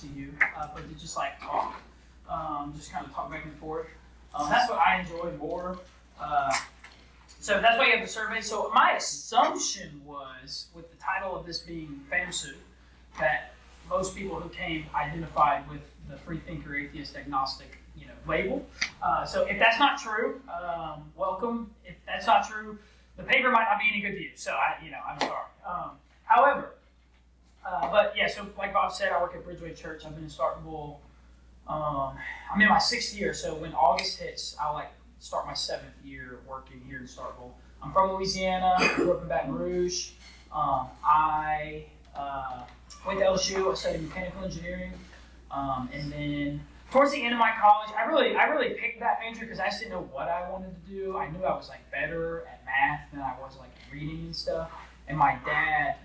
to you, but to just like talk, just kind of talk back and forth. That's what I enjoy more. So that's why you have the survey. So my assumption was, with the title of this being FAAMSU, that most people who came identified with the Freethinker, Atheist, Agnostic, label. So if that's not true, welcome. If that's not true, the paper might not be any good to you. So I'm sorry. However, but yeah. So like Bob said, I work at Bridgeway Church. I've been in Starkville. I'm in my 6th year. So when August hits, I'll start my 7th year working here in Starkville. I'm from Louisiana. Grew up in Baton Rouge. I went to LSU. I studied mechanical engineering, and then towards the end of my college, I really picked that major because I just didn't know what I wanted to do. I knew I was better at math than I was reading and stuff. And my dad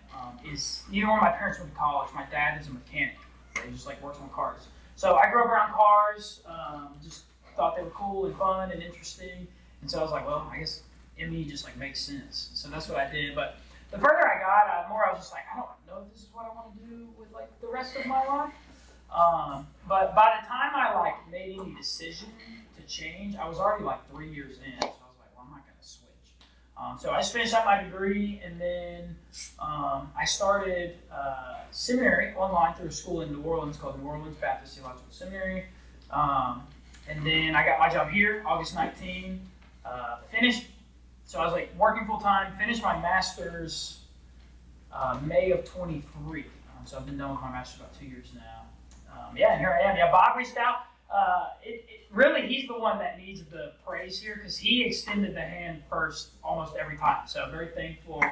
is, when my parents went to college, my dad is a mechanic. He just works on cars. So I grew up around cars, just thought they were cool and fun and interesting. And so I was like, well, I guess ME just makes sense. So that's what I did. But the further I got, the more I was just I don't know if this is what I want to do with the rest of my life. But by the time I made any decision to change, I was already 3 years in. So I was like, well, I'm not going to switch. So I just finished up my degree, and then I started seminary online through a school in New Orleans called New Orleans Baptist Theological Seminary. And then I got my job here, August 19. Finished. So I was working full time. Finished my master's May of 23. So I've been done with my master's about 2 years now. And here I am. Yeah, Bob reached out. Really, he's the one that needs the praise here because he extended the hand first almost every time. So I'm very thankful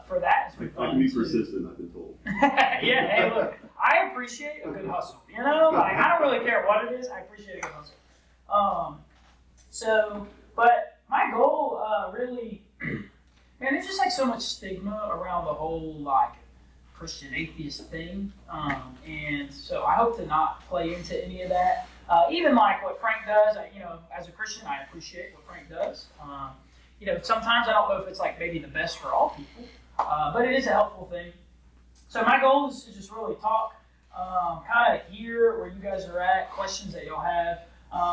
for that. I can be persistent, I've been told. Yeah, hey, look, I appreciate a good hustle. I don't really care what it is. I appreciate a good hustle. But my goal really, man, there's just so much stigma around the whole Christian atheist thing, and so I hope to not play into any of that. Even what Frank does, as a Christian, I appreciate what Frank does. Sometimes I don't know if it's maybe the best for all people, but it is a helpful thing. So my goal is to just really talk, kind of hear where you guys are at, questions that y'all have.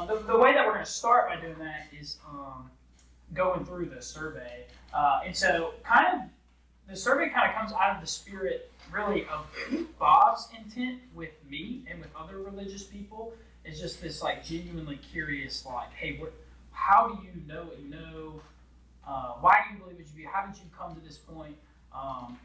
The way that we're going to start by doing that is going through the survey, and so the survey kind of comes out of the spirit, really, of Bob's intent with me and with other religious people. It's just this genuinely curious, hey, how do you know what you know? Why do you believe what you believe? How did you come to this point?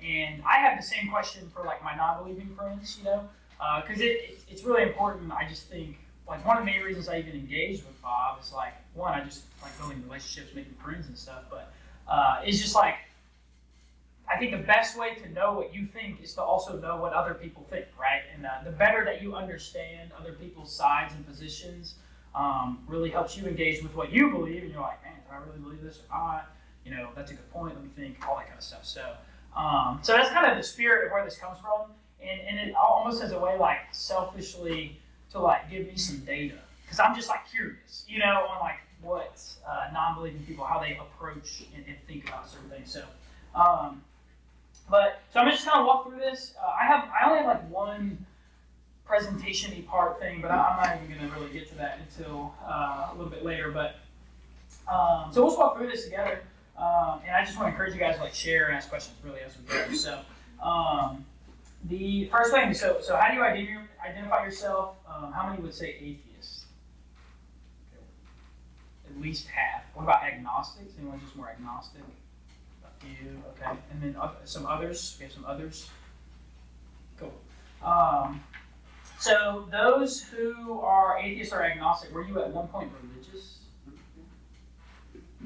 And I have the same question for my non-believing friends, because it's really important. I just think one of the main reasons I even engaged with Bob is one, I just like building relationships, making friends and stuff, but it's just I think the best way to know what you think is to also know what other people think, right? And the better that you understand other people's sides and positions, really helps you engage with what you believe, and you're like, man, do I really believe this or not? That's a good point, let me think, all that kind of stuff. So that's kind of the spirit of where this comes from, and it almost as a way, selfishly, to give me some data, because I'm just curious, on what non-believing people, how they approach and think about certain things. So I'm just kind of walk through this. I only have one presentation-y part thing, but I'm not even going to really get to that until a little bit later. But so we'll just walk through this together, and I just want to encourage you guys to share and ask questions really as we go. So the first thing, so how do you identify yourself? How many would say atheist? Okay. At least half. What about agnostics? Anyone just more agnostic? A few, okay. And then some others. We have some others. Cool. So those who are atheists or agnostic, were you at one point religious?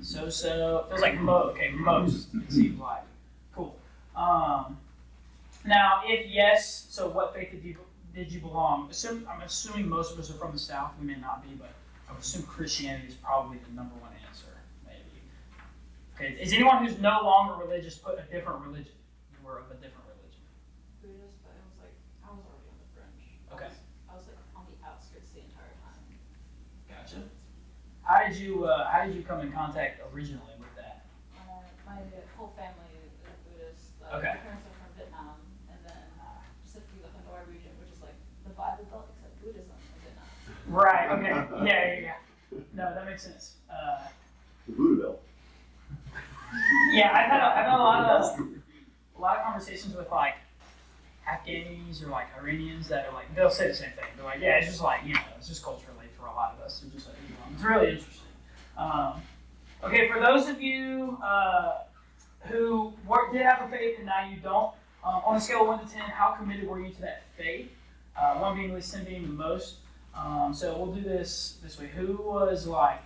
So it feels like most. It seems like. Cool. Now, if yes, so what faith did you belong? I'm assuming most of us are from the South. We may not be, but I would assume Christianity is probably the number one answer, maybe. Okay. Is anyone who's no longer religious put a different religion? You were of a different religion. Buddhist, but I was already on the fringe. Okay. I was on the outskirts the entire time. Gotcha. How did you come in contact originally with that? My whole family is Buddhist. Okay. My parents are from Vietnam, and then specifically the Hanoi region, which is the Right. Okay. Yeah. No, that makes sense. The Buddha Belt. Yeah, I've had a lot of conversations with like Afghanis or like Iranians that are like they'll say the same thing. They're like, yeah, it's just like it's just culturally for a lot of us. It's just like it's really interesting. Okay, for those of you who did have a faith and now you don't, on a scale of 1 to 10, how committed were you to that faith? 1 being least, 10 being the most. So we'll do this way. Who was like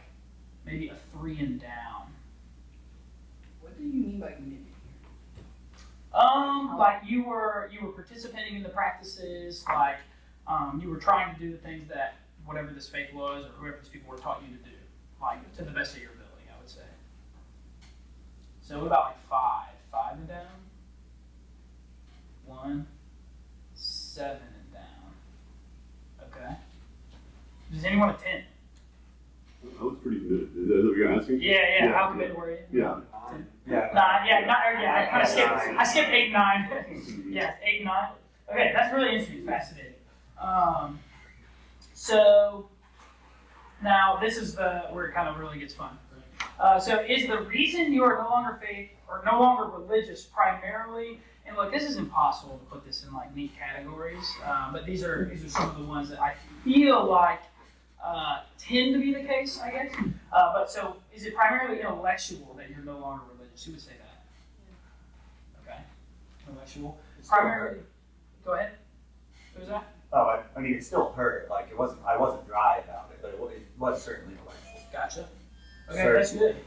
maybe a 3 and down? What do you mean by committed? Like you were participating in the practices, like you were trying to do the things that whatever this faith was or whoever these people were taught you to do, like to the best of your ability, I would say. So what about like 5 and down? 1, 7 and down. Okay. Does anyone a 10? I was pretty committed. Is that what you're asking? Yeah. How committed were you? Yeah. 9. I kind of skipped. I skipped 8 and 9. Yeah, 8 and 9. Okay, that's really interesting. Fascinating. So now this is where it kind of really gets fun. So is the reason you are no longer faith or no longer religious primarily? And look, this is impossible to put this in like neat categories, but these are some of the ones that I feel like tend to be the case, I guess. But so is it primarily intellectual that you're no longer religious? Who would say that? Okay, intellectual. Primarily. Go ahead. Who was that? Oh, I mean, it still hurt. Like I wasn't dry about it, but it was certainly intellectual. Gotcha. Okay, that's good.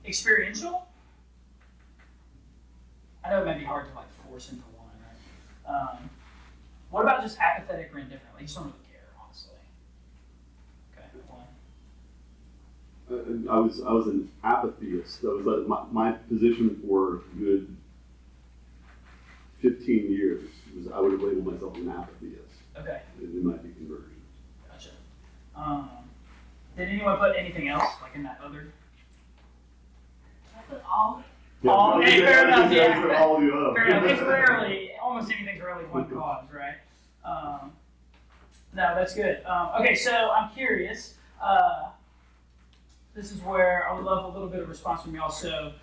Experiential. I know it might be hard to like force into one, right? What about just apathetic or indifferent? Like you just don't really care, honestly. Okay, 1. I was an apatheist. That was like my position for a good 15 years. I would have labeled myself an apatheist. Okay. In my deconversion. Gotcha. Did anyone put anything else like in that other? I put all. All, hey, fair enough, yeah. All the above. Fair enough. It's rarely, almost anything's rarely one cause, right? No, that's good. Okay, so I'm curious. This is where I would love a little bit of response from y'all. So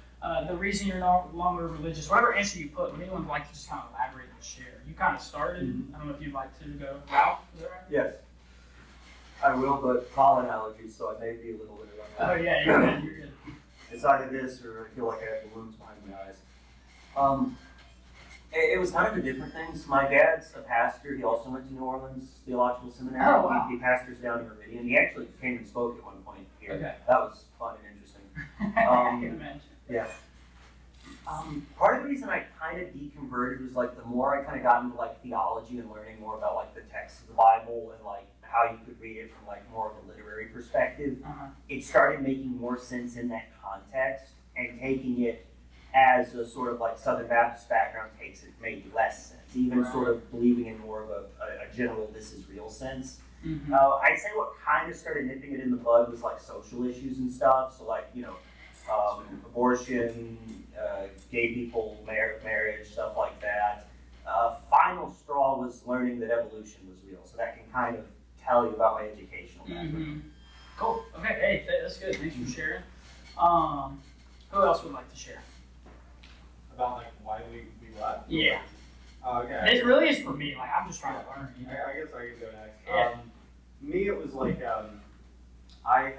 the reason you're no longer religious, whatever answer you put, would anyone like to just kind of elaborate and share? You kind of started. Mm-hmm. I don't know if you'd like to go. Ralph, is that right? Yes, I will, but pollen allergies, so I may be a little bit Oh around. yeah, you're good. You're good. It's either this or I feel like I have balloons behind my eyes. It was kind of the different things. My dad's a pastor. He also went to New Orleans Theological Seminary. Oh, wow. He pastors down in Meridian. He actually came and spoke at one point here. Okay. That was fun and interesting. I can imagine. Yeah. Part of the reason I kind of deconverted was like the more I kind of got into like theology and learning more about like the text of the Bible and like how you could read it from like more of a literary perspective, it started making more sense in that context, and taking it as a sort of like Southern Baptist background takes it made less sense. Even sort of believing in more of a general this is real sense. Mm-hmm. I'd say what kind of started nipping it in the bud was like social issues and stuff. So like, abortion, gay people, marriage, stuff like that. Final straw was learning that evolution was real. So that can kind of tell you about my educational background. Mm-hmm. Cool. Okay. Hey, that's good. Thanks for sharing. Who else would like to share? About like why we left? Yeah. Okay. This really is for me. Like I'm just trying to learn. You know? I guess I could go next. Yeah. Me, it was like I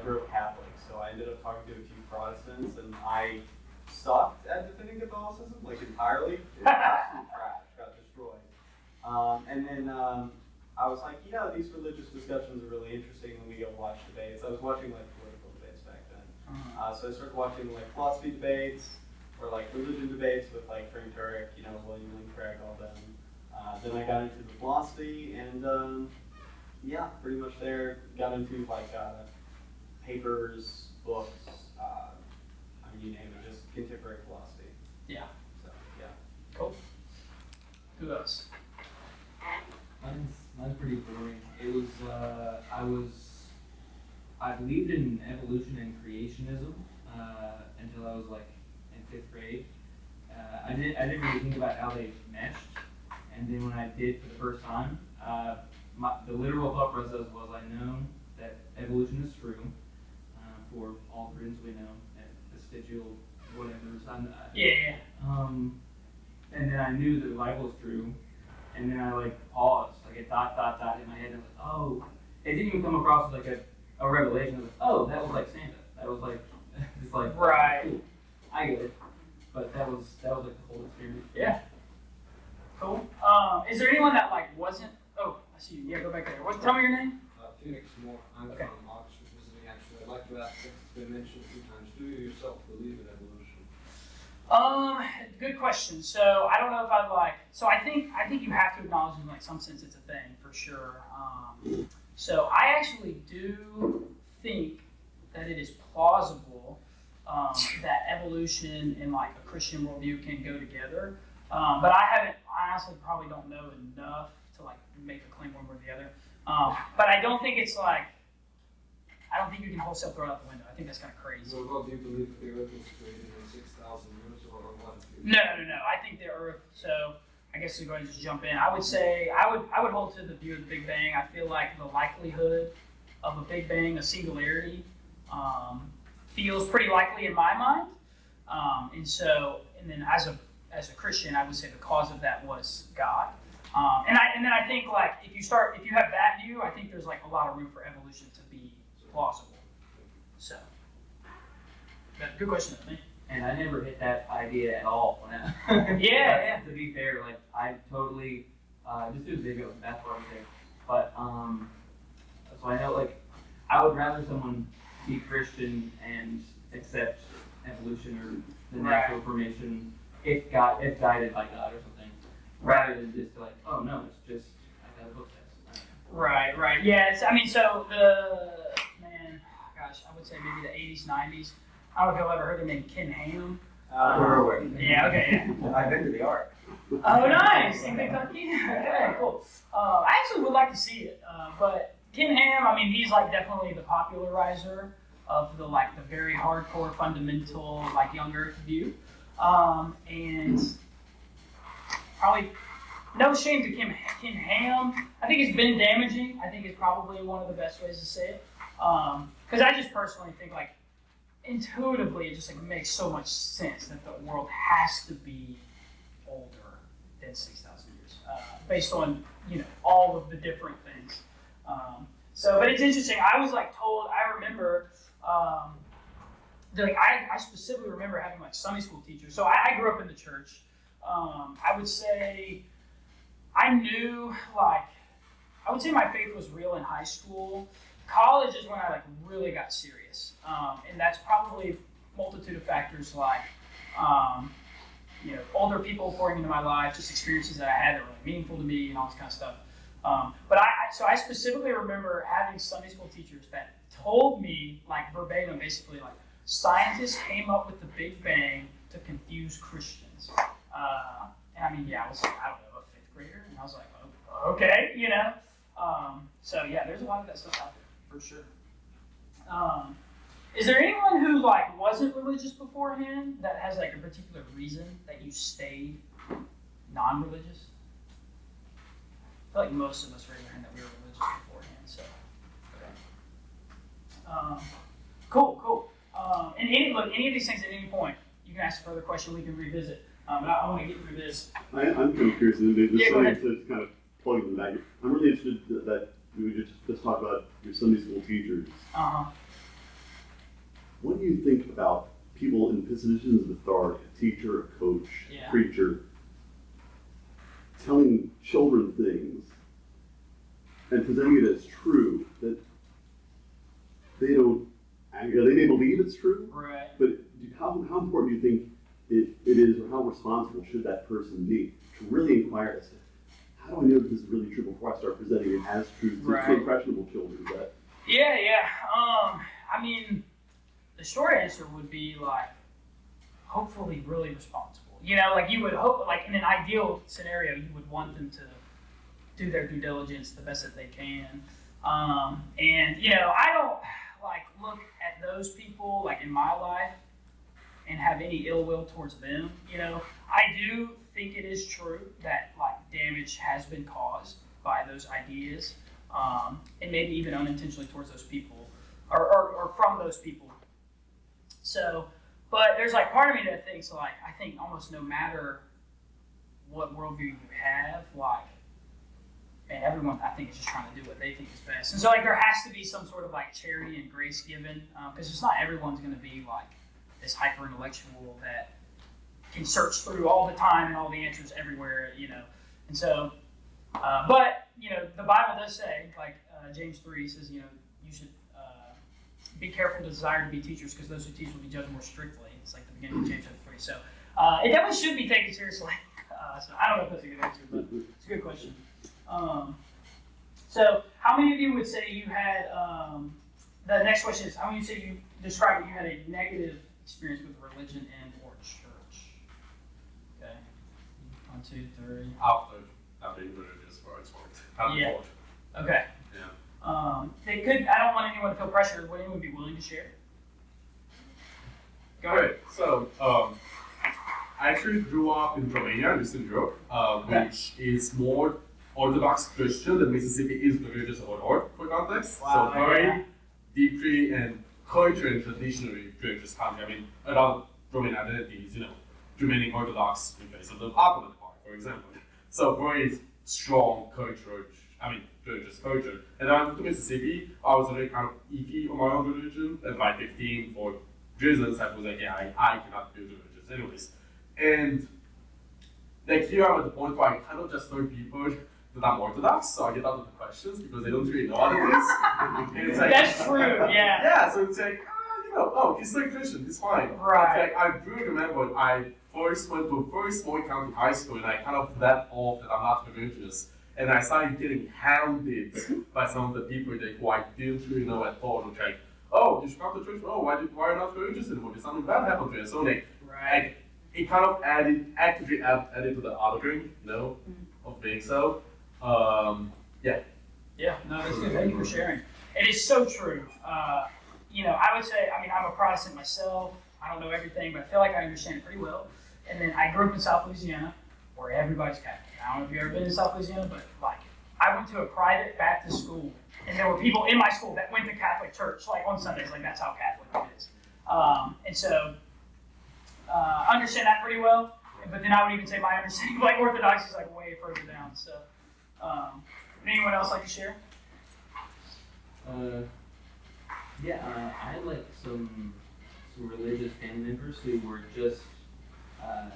grew up Catholic, so I ended up talking to a few Protestants, and I sucked at defending Catholicism, like entirely. It was absolute trash, got destroyed. And then I was like, these religious discussions are really interesting when we go watch debates. I was watching like political debates back then. So I started watching like philosophy debates, or like religion debates with like Frank Turek, William Lane Craig, all them. Then I got into the philosophy, and pretty much there got into like papers, books, you name it, just contemporary philosophy. Yeah. So yeah. Cool. Who else? Mine's pretty boring. It was I believed in evolution and creationism until I was like in 5th grade. I didn't really think about how they meshed, and then when I did for the first time, the literal thought process was I know that evolution is true for all the reasons we know, and vestigial whatever. Yeah. And then I knew that the Bible was true, and then I like paused, like a dot in my head, and I was like, oh, it didn't even come across as like a revelation. I was like, oh, that was like Santa. That was like, it's like, Right. Cool. I get it. But that was like the whole experience. Yeah. Cool. Is there anyone that like wasn't? Oh, I see you. Yeah, go back there. Tell me your name. Phoenix Moore. I'm Okay. from Oxford visiting actually. I'd like to ask, it's been mentioned a few times, do you yourself believe in evolution? Good question. So I don't know if I'd like. So I think you have to acknowledge in like some sense it's a thing for sure. So I actually do think that it is plausible that evolution and like a Christian worldview can go together. But I honestly probably don't know enough to like make a claim one way or the other. But I don't think it's like, I don't think you can wholesale throw it out the window. I think that's kind of crazy. So what do you believe that the earth was created in 6,000 years or what? No. I think the Earth. So I guess to go ahead and just jump in, I would say I would hold to the view of the Big Bang. I feel like the likelihood of a Big Bang, a singularity, feels pretty likely in my mind. And then as a Christian, I would say the cause of that was God. And then I think like if you have that view, I think there's like a lot of room for evolution to be plausible. So, good question, I think. And I never hit that idea at all when I Yeah. To be fair, like I totally just do the video, that's what I'm saying. But so I know like I would rather someone be Christian and accept evolution or the natural formation if guided by God or something, rather than just like, oh no, it's just I got a book test. Right. Yeah. So I would say maybe the 80s, 90s. I don't know if y'all ever heard the name Ken Ham. Yeah, okay, yeah. I've been to the Ark. Oh, nice. In Kentucky? Okay, cool. I actually would like to see it. But Ken Ham, he's like definitely the popularizer of the very hardcore fundamental young earth view. And probably no shame to Ken Ham. I think it's been damaging. I think it's probably one of the best ways to say it. Because I just personally think intuitively it just makes so much sense that the world has to be older than 6,000 years, based on all of the different things. But it's interesting. I was told. I remember. I specifically remember having Sunday school teachers. So I grew up in the church. I would say I knew I would say my faith was real in high school. College is when I really got serious, and that's probably a multitude of factors older people pouring into my life, just experiences that I had that were meaningful to me and all this kind of stuff. But I specifically remember having Sunday school teachers that told me verbatim, basically scientists came up with the Big Bang to confuse Christians. And I was a fifth grader, and I was like, oh, okay, So yeah, there's a lot of that stuff out there. For sure. Is there anyone who wasn't religious beforehand that has a particular reason that you stayed non-religious? I feel like most of us raised our hand that we were religious beforehand. So, okay. Cool. And any of these things at any point, you can ask a further question. We can revisit. But I want to get through this. I'm kind of curious. This go ahead. to kind of plug in the back. I'm really interested that we would just talk about your Sunday school teachers. What do you think about people in positions of authority, a teacher, a coach, a preacher, telling children things and presenting it as true that they don't, they may believe it's true, Right. but how important do you think it is, or how responsible should that person be to really inquire as to how do I know that this is really true before I start presenting it as truth to impressionable children? Yeah. The short answer would be hopefully really responsible. You would hope, in an ideal scenario, you would want them to do their due diligence the best that they can. I don't look at those people in my life and have any ill will towards them. I do think it is true that damage has been caused by those ideas. and maybe even unintentionally towards those people, or from those people. So, but there's like part of me that thinks like, I think almost no matter what worldview you have, like, and everyone I think is just trying to do what they think is best. And so like there has to be some sort of like charity and grace given, because it's not everyone's going to be like this hyper intellectual that can search through all the time and all the answers everywhere, you know. And so, but you know, the Bible does say, like James 3 says, you know, you should be careful to desire to be teachers, because those who teach will be judged more strictly. It's like the beginning of James 3. So it definitely should be taken seriously. So I don't know if that's a good answer, but it's a good question. So how many of you would say you had, the next question is, how many of you say you described that you had a negative experience with religion and or church? Okay. 1, 2, 3. After religious for export. Yeah. Okay. Yeah. They could, I don't want anyone to feel pressured. Would anyone be willing to share? Go ahead. Right. So, I actually grew up in Romania, in Eastern Europe, which is more Orthodox Christian than Mississippi is religious or North, for context. Wow, so very yeah. deeply and culturally and traditionally religious country. I mean, a lot of Roman identities, you know, remaining Orthodox in face of the Ottoman Empire, for example. So very strong cultural, religious culture. And then I went to Mississippi. I was really kind of iffy on my own religion. And by 15, for reasons, I was like, yeah, I cannot be religious anyways. And like here I'm at the point where I kind of just learn people that I'm Orthodox, so I get out of the questions because they don't really know what it is. And it's like, That's true, yeah. Yeah, so it's like, he's like Christian, he's fine. Right. But, like, I do remember I first went to a very small county high school and I kind of let off that I'm not religious. And I started getting hounded by some of the people who I didn't really know at all. Like, oh, you should come to church? Oh, why are you not religious anymore? Did something bad happen to you? So like, Right. it kind of actively added to the othering, of being so. Yeah. Yeah, no, that's good. Thank you for sharing. It is so true. I would say, I'm a Protestant myself. I don't know everything, but I feel like I understand it pretty well. And then I grew up in South Louisiana, where everybody's Catholic. I don't know if you've ever been in South Louisiana, but like, I went to a private Baptist school, and there were people in my school that went to Catholic church, like on Sundays, like that's how Catholic it is. And so, I understand that pretty well. But then I would even say my understanding of like Orthodox is like way further down. So, would anyone else like to share? I had like some religious family members who were just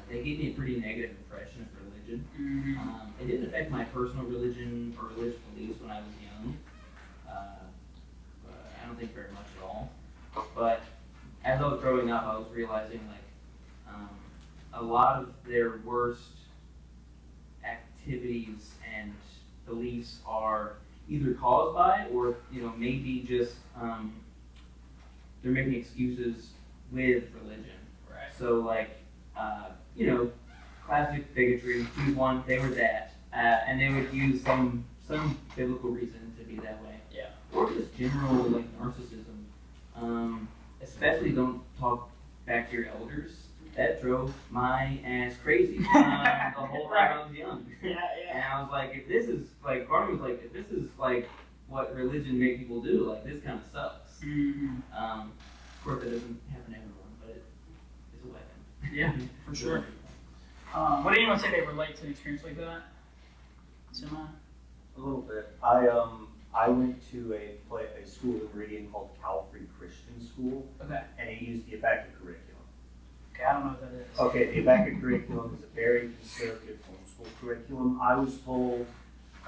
they gave me a pretty negative impression of religion. Mm-hmm. It didn't affect my personal religion or religious beliefs when I was young. I don't think very much at all. But as I was growing up, I was realizing like a lot of their worst activities and beliefs are either caused by or maybe just they're making excuses with religion. Right. So like classic bigotry, choose one, they were that, and they would use some biblical reason to be that way. Yeah. Or just general like narcissism. Especially don't talk back to your elders. That drove my ass crazy the whole time I was young. Yeah. And I was like, if this is like, part of me was like, if this is like what religion made people do, like this kind of sucks. Mm-hmm. Of course, that doesn't happen to everyone, but it's a weapon. Yeah, for sure. What do you want to say they relate to an experience like that? Semi? A little bit. I went to a school in Meridian called Calvary Christian School, Okay. and it used the Abeka curriculum. Okay, I don't know what that is. Okay, the Abeka curriculum is a very conservative homeschool curriculum. I was told,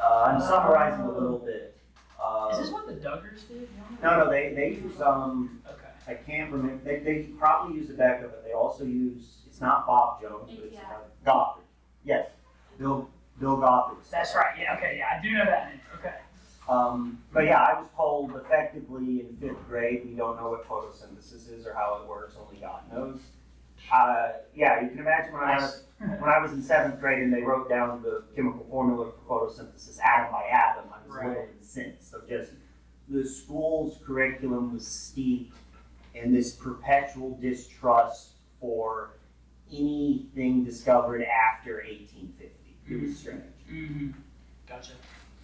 I'm summarizing a little bit. Is this what the Duggars did? No, they use, Okay. I can't remember, they probably use Abeka, but they also use, it's not Bob Jones, but it's Gothard. Yes, Bill Gothard. That's right, yeah, okay, yeah, I do know that name. Okay. But yeah, I was told effectively in 5th grade, we don't know what photosynthesis is or how it works, only God knows. Yeah, you can imagine when I was in 7th grade and they wrote down the chemical formula for photosynthesis atom by atom, I was a little incensed. So just the school's curriculum was steeped in this perpetual distrust for anything discovered after 1850. It was strange. Mm-hmm. Gotcha.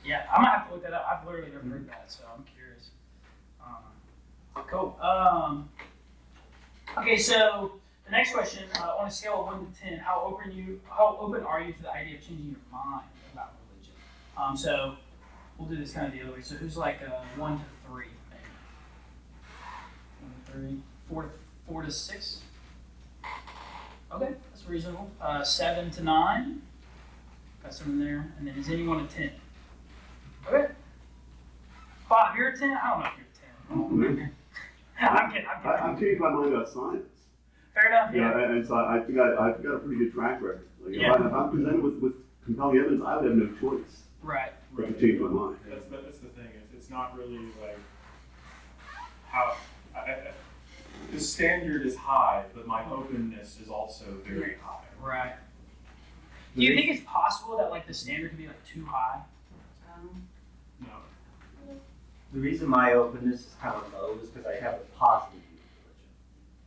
Yeah, I might have to look that up. I've literally never heard that, so I'm curious. Cool. Okay, so the next question, on a scale of 1 to 10, how open are you to the idea of changing your mind about religion? So we'll do this kind of the other way. So who's like 1 to 3, maybe? 1 to 3, 4 to 6. Okay, that's reasonable. 7 to 9. Got some in there. And then is anyone a 10? Okay. Bob, you're a 10? I don't know if you're a 10. I'm kidding. I've changed my mind about science. Fair enough. Yeah, and so I think I've got a pretty good track record. Like Yeah. if I'm presented with compelling evidence, I would have no choice Right. but to change my mind. That's the thing. It's not really like how the standard is high, but my openness is also very high. Right. Do you think it's possible that like the standard could be like too high? No. The reason my openness is kind of low is because I have a positive view of religion.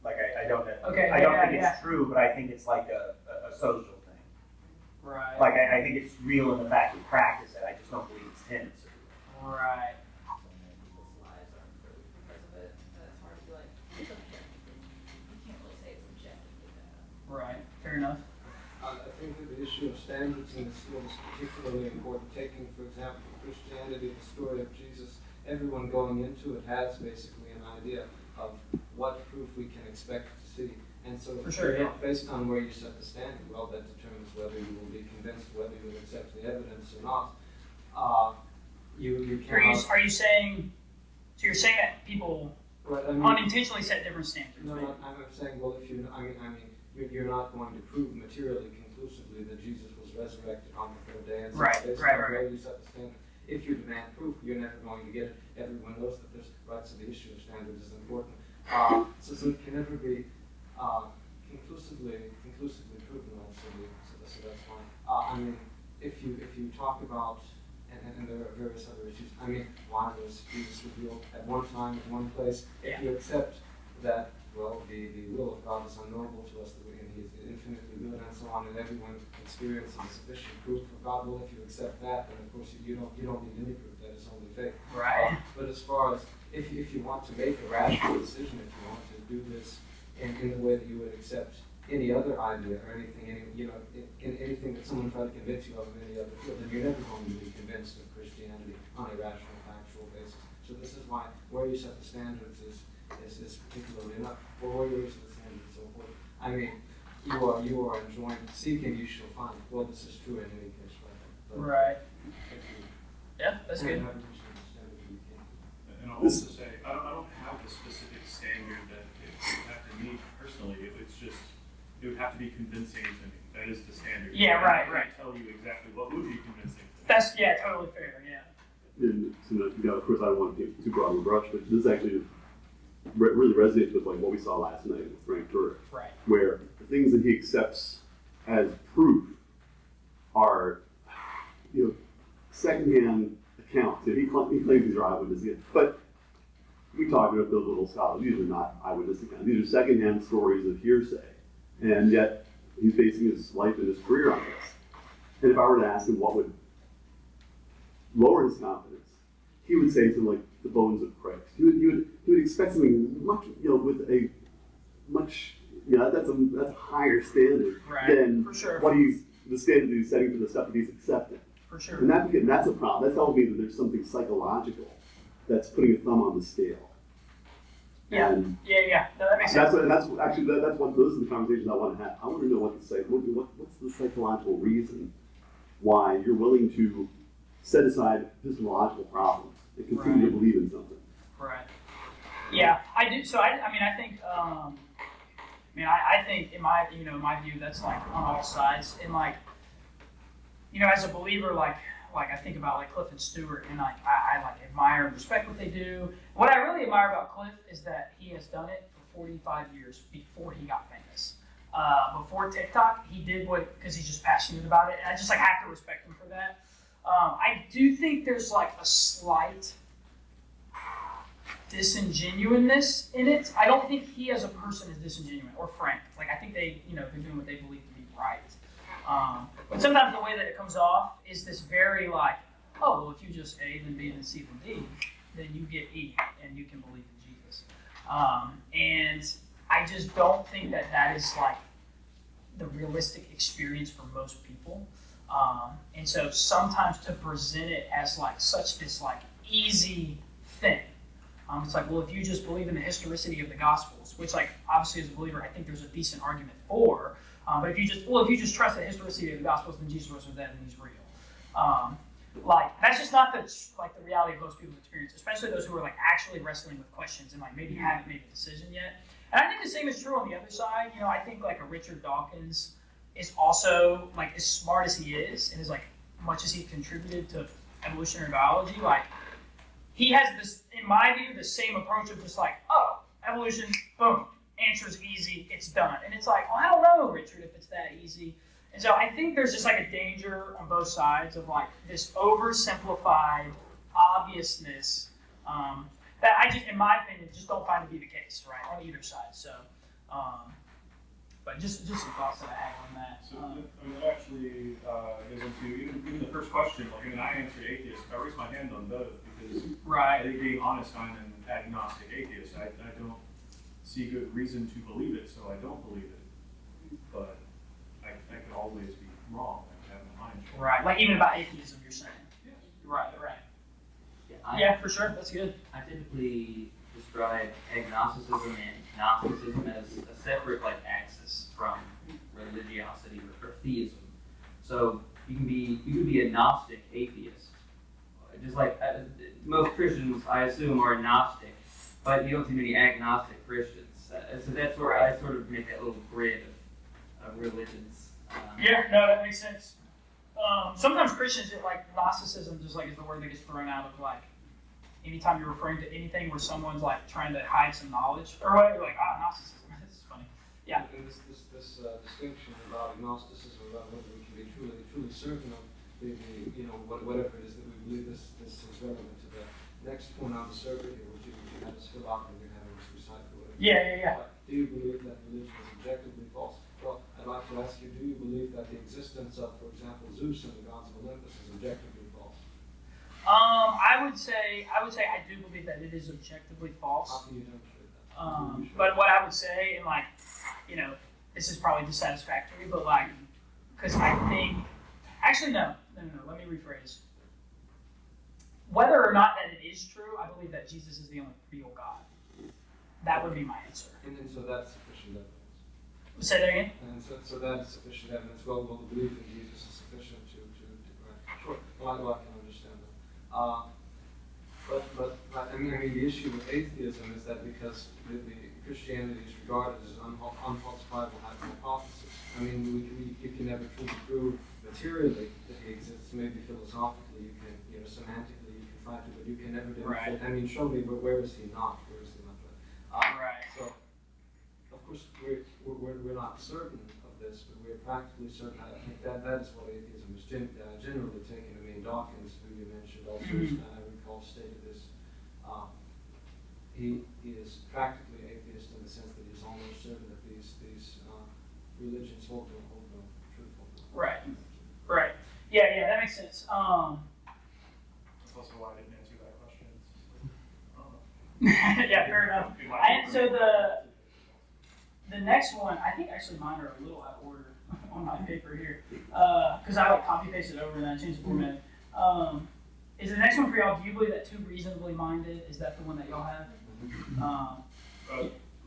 Like I don't know. Okay. I don't think it's true, but I think it's like a social thing. Right. Like I think it's real in the fact we practice it. I just don't believe it's tenets of it. Right. People's lives aren't proof because of it. It's hard to be like, it's objective. You can't really say it's objectively bad. Right. Fair enough. I think that the issue of standards in this field is particularly important. Taking, for example, Christianity, the story of Jesus, everyone going into it has basically an idea of what proof we can expect to see. And so, For sure, yeah. based on where you set the standard, well, that determines whether you will be convinced, whether you will accept the evidence or not. You cannot. Are you saying? So you're saying that people Right, I mean, unintentionally set different standards? no, right? I'm saying, well, if you, you're not going to prove materially conclusively that Jesus was resurrected on the third day. And so Right, based right, on right, where you set the standard. If you demand proof, you're never going to get it. Everyone knows that there's right, so the issue of standards is important. So it can never be conclusively proven, obviously. So that's fine. I mean, if you talk about and there are various other issues. I mean, one was Jesus revealed at one time in one place. Yeah. If you accept that, well, the will of God is unknowable to us, and He is infinitely good, and so on, and everyone experiences sufficient proof of God. Well, if you accept that, then of course you don't need any proof. That is only faith. Right. But as far as if you want to make a rational decision, if you want to do this in the way that you would accept any other idea or anything, anything that someone tried to convince you of in any other field, then you're never going to be convinced of Christianity on a rational, factual basis. So this is why where you set the standards is particularly enough, or where you set the standards is so important. I mean, you are enjoined, seeking you shall find. Well, this is true in any case, right? But Right. if you Yeah, that's good. have reached the standard, you can't. And I'll also say, I don't have a specific standard that it would have to meet personally. It's just, it would have to be convincing to me. That is the standard. Yeah, I right, can't right. tell you exactly what would be convincing. That's totally fair. Yeah. And so, of course, I don't want to get too broad of a brush, but this actually really resonates with like what we saw last night with Frank Turek, Right. where the things that he accepts as proof are, secondhand accounts. He claims these are eyewitness accounts, but we talk about those little scholars. These are not eyewitness accounts. These are secondhand stories of hearsay, and yet he's basing his life and his career on this. And if I were to ask him what would lower his confidence, he would say something like the bones of Christ. He would expect something much, with a much, that's a higher standard Right. than For sure. the standard that he's setting for the stuff that he's accepting. For sure. And that's a problem. That tells me that there's something psychological that's putting a thumb on the scale. Yeah. And Yeah. No, that makes sense. those are the conversations I want to have. I want to know what's the psychological reason why you're willing to set aside epistemological problems and continue to believe in something. Right. Yeah, I do. So I think I think in my my view that's like on all sides. And like as a believer, like I think about like Cliff and Stewart, and like I like admire and respect what they do. What I really admire about Cliff is that he has done it for 45 years before he got famous. Before TikTok, he did because he's just passionate about it, and I just like have to respect him for that. I do think there's like a slight disingenuousness in it. I don't think he as a person is disingenuous or frank. Like I think they, they're doing what they believe to be right. But sometimes the way that it comes off is this very like, oh, well, if you just A, then B, then C, then D, then you get E, and you can believe in Jesus. And I just don't think that that is like the realistic experience for most people. And so sometimes to present it as like such this like easy thing, it's like, well, if you just believe in the historicity of the Gospels, which like obviously as a believer I think there's a decent argument for, but if you just trust the historicity of the Gospels, then Jesus rose from the dead and he's real. Like that's just not the reality of most people's experience, especially those who are like actually wrestling with questions and like maybe haven't made a decision yet. And I think the same is true on the other side. You know, I think like a Richard Dawkins is also like as smart as he is, and as like much as he contributed to evolutionary biology, like he has this, in my view, the same approach of just like, oh, evolution, boom, answer's easy, it's done. And it's like, well, I don't know, Richard, if it's that easy. And so I think there's just like a danger on both sides of like this oversimplified obviousness that I just, in my opinion, just don't find to be the case, right, on either side. So, but just some thoughts that I have on that. So I mean, that actually goes into even the first question. Like, I mean, I answered atheist. I raised my hand on both because I think, being honest, I'm an agnostic atheist. I don't see good reason to believe it, so I don't believe it. But I could always be wrong. I could have my mind changed. Right, like even about atheism, you're saying. Yes. Right. Yeah, Yeah, for sure. That's good. I typically describe agnosticism and Gnosticism as a separate like axis from religiosity or theism. So you can be a Gnostic atheist, just like most Christians, I assume, are Gnostic, but you don't see many agnostic Christians. So that's where I sort of make that little grid of religions. Yeah, no, that makes sense. Sometimes Christians, like Gnosticism, just like is the word that gets thrown out of like anytime you're referring to anything where someone's like trying to hide some knowledge or whatever. You're like, Gnosticism. This is funny. Yeah. And this distinction about agnosticism, about whether we can be truly certain of the whatever it is that we believe, this is relevant to the next point on the survey here, which you can have as fill out and you can have as recycle. Yeah. Do you believe that religion is objectively false? Well, I'd like to ask you, do you believe that the existence of, for example, Zeus and the gods of Olympus is objectively false? I would say I do believe that it is objectively false. How can you demonstrate that? But what I would say, and like, you know, this is probably dissatisfactory, but like, because I think, actually no, let me rephrase. Whether or not that it is true, I believe that Jesus is the only real God. That would be my answer. And then so that's sufficient evidence. Say that again? And so that is sufficient evidence. Well, the belief in Jesus is sufficient to sure. Well, I can understand that. But I mean, the issue with atheism is that because the Christianity is regarded as an unfalsifiable hypothesis. I mean, you can never truly prove materially that he exists. Maybe philosophically, you can, semantically, you can try to, but you can never demonstrate. Right. I mean, show me where is he not? Where is he not? Right. So, of course, we're not certain of this, but we're practically certain. I think that is what atheism is generally taken. I mean, Dawkins, who you mentioned, also, I recall, stated this. He is practically atheist in the sense that he's almost certain that these religions hold no truthful. Right. Yeah, that makes sense. That's also why I didn't answer that question. Yeah, fair enough. And so the next one, I think actually mine are a little out of order on my paper here, because I like copy pasted over and then I changed the format. Is the next one for y'all? Do you believe that two reasonably minded? Is that the one that y'all have?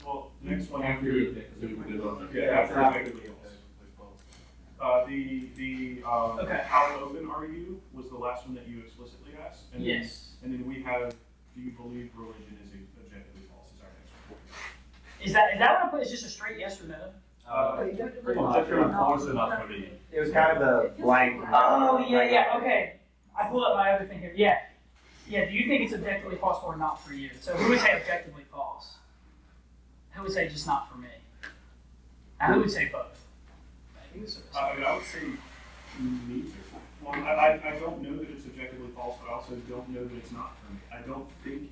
Well, next one After after you effectively false. Okay. How open are you was the last one that you explicitly asked. And yes. And then we have, do you believe religion is objectively false? Is our next one. Is that what I put? Is just a straight yes or no? Pretty much. It was kind of a blank. Oh yeah. Okay. I pulled up my other thing here. Yeah. Do you think it's objectively false or not for you? So who would say objectively false? Who would say just not for me? Now who would say both? I would say neither. Well, I don't know that it's objectively false, but I also don't know that it's not for me. I don't think.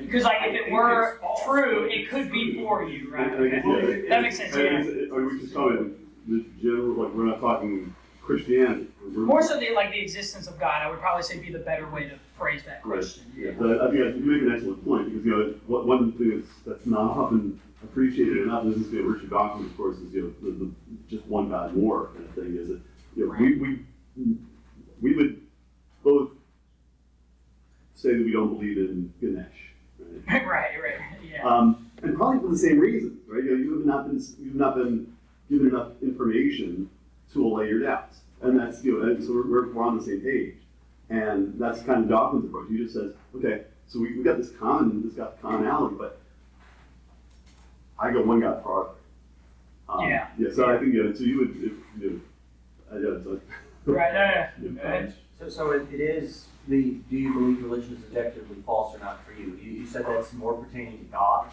Because like if it were true, it could be for you, right? Okay. That makes sense. Yeah. We just comment the general, like we're not talking Christianity. More so the existence of God, I would probably say be the better way to phrase that question. Yeah, but I think you make an excellent point because one thing that's not often appreciated enough, and this is Richard Dawkins, of course, is the just one God more kind of thing. Is that we would both say that we don't believe in Ganesh, right? right, yeah. And probably for the same reason, right? You've not been given enough information to allay your doubts, and that's and so we're on the same page, and that's kind of Dawkins' approach. He just says, okay, so we got this commonality, but I go one God farther. Yeah. So I think so you would so, right. So it is do you believe religion is objectively false or not for you? You said that's more pertaining to God.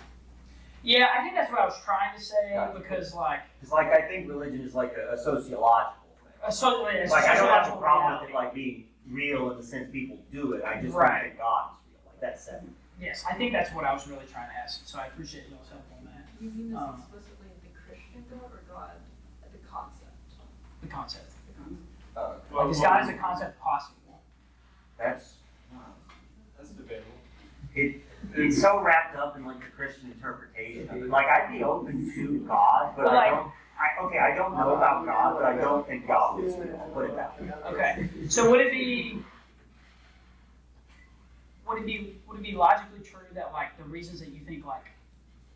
Yeah, I think that's what I was trying to say Gotcha. because I think religion is like a sociological thing. Like I don't have a problem with it like being real in the sense people do it. I just don't think God is real. Like that's separate. Yes, I think that's what I was really trying to ask. So I appreciate y'all's help on that. Do you mean this explicitly the Christian God or God, the concept? The concept. The Is God as a concept possible? That's debatable. It's so wrapped up in like the Christian interpretation. Like I'd be open to God, but I don't know about God, but I don't think God is real. I'll put it that way. Okay. So would it be logically true that like the reasons that you think like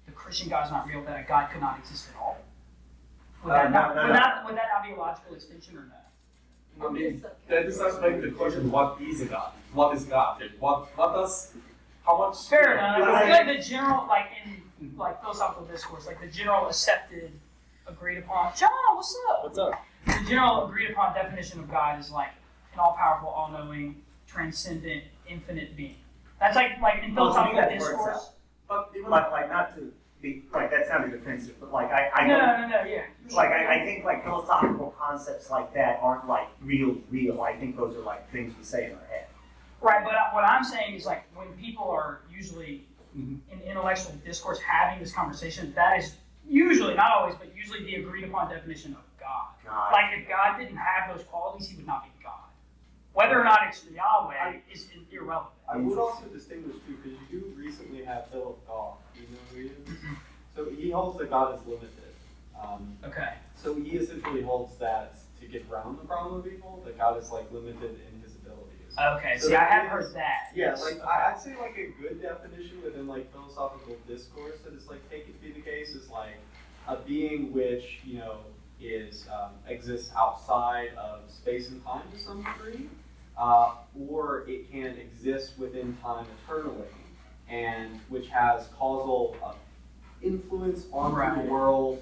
the Christian God is not real, that a God could not exist at all? Would that not be a logical extension or no? I mean, that does not make the question, what is a God? What is God? How much? Fair enough. I feel like the general, like in like philosophical discourse, like the general accepted, agreed upon. John, what's up? What's up? The general agreed upon definition of God is like an all-powerful, all-knowing, transcendent, infinite being. That's like in philosophical discourse. But even like not to be like that sounded offensive, but like I No, yeah. Like I think like philosophical concepts like that aren't like real. I think those are like things we say in our head. Right, but what I'm saying is like when people are usually in intellectual discourse having this conversation, that is usually, not always, but usually the agreed upon definition of God. Like if God didn't have those qualities, he would not be God. Whether or not it's Yahweh is irrelevant. I would also distinguish too, because you do recently have Philip Goff. Do you know who he is? So he holds that God is limited. Okay. So he essentially holds that to get around the problem of evil, that God is like limited in his abilities. Okay, So see, I have heard that. Yeah, Yes. like I'd say like a good definition within like philosophical discourse that is like taken to be the case is like a being which is exists outside of space and time to some degree, or it can exist within time eternally, and which has causal influence onto the world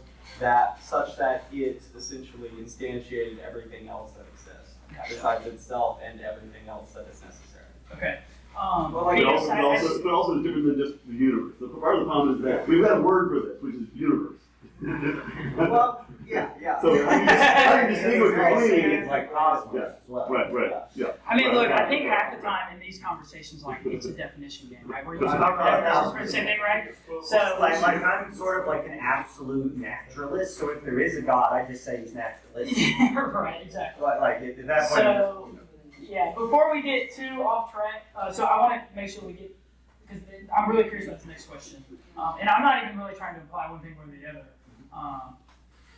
such that it essentially instantiated everything else that exists, besides itself and everything else that is necessary. Okay. But also it's different than just the universe. The part of the problem is that we've got a word for this, which is universe. Well, yeah. So how do you distinguish between It's like cosmos as well. Right, yeah. I mean, look, I think half the time in these conversations, like, it's a definition game, right? We're using definitions for the same thing, right? So, like I'm sort of like an absolute naturalist, so if there is a God, I just say he's naturalist. right, exactly. But like at that point, So, yeah, before we get too off track, so I want to make sure we get, because I'm really curious about the next question. And I'm not even really trying to imply one thing or the other.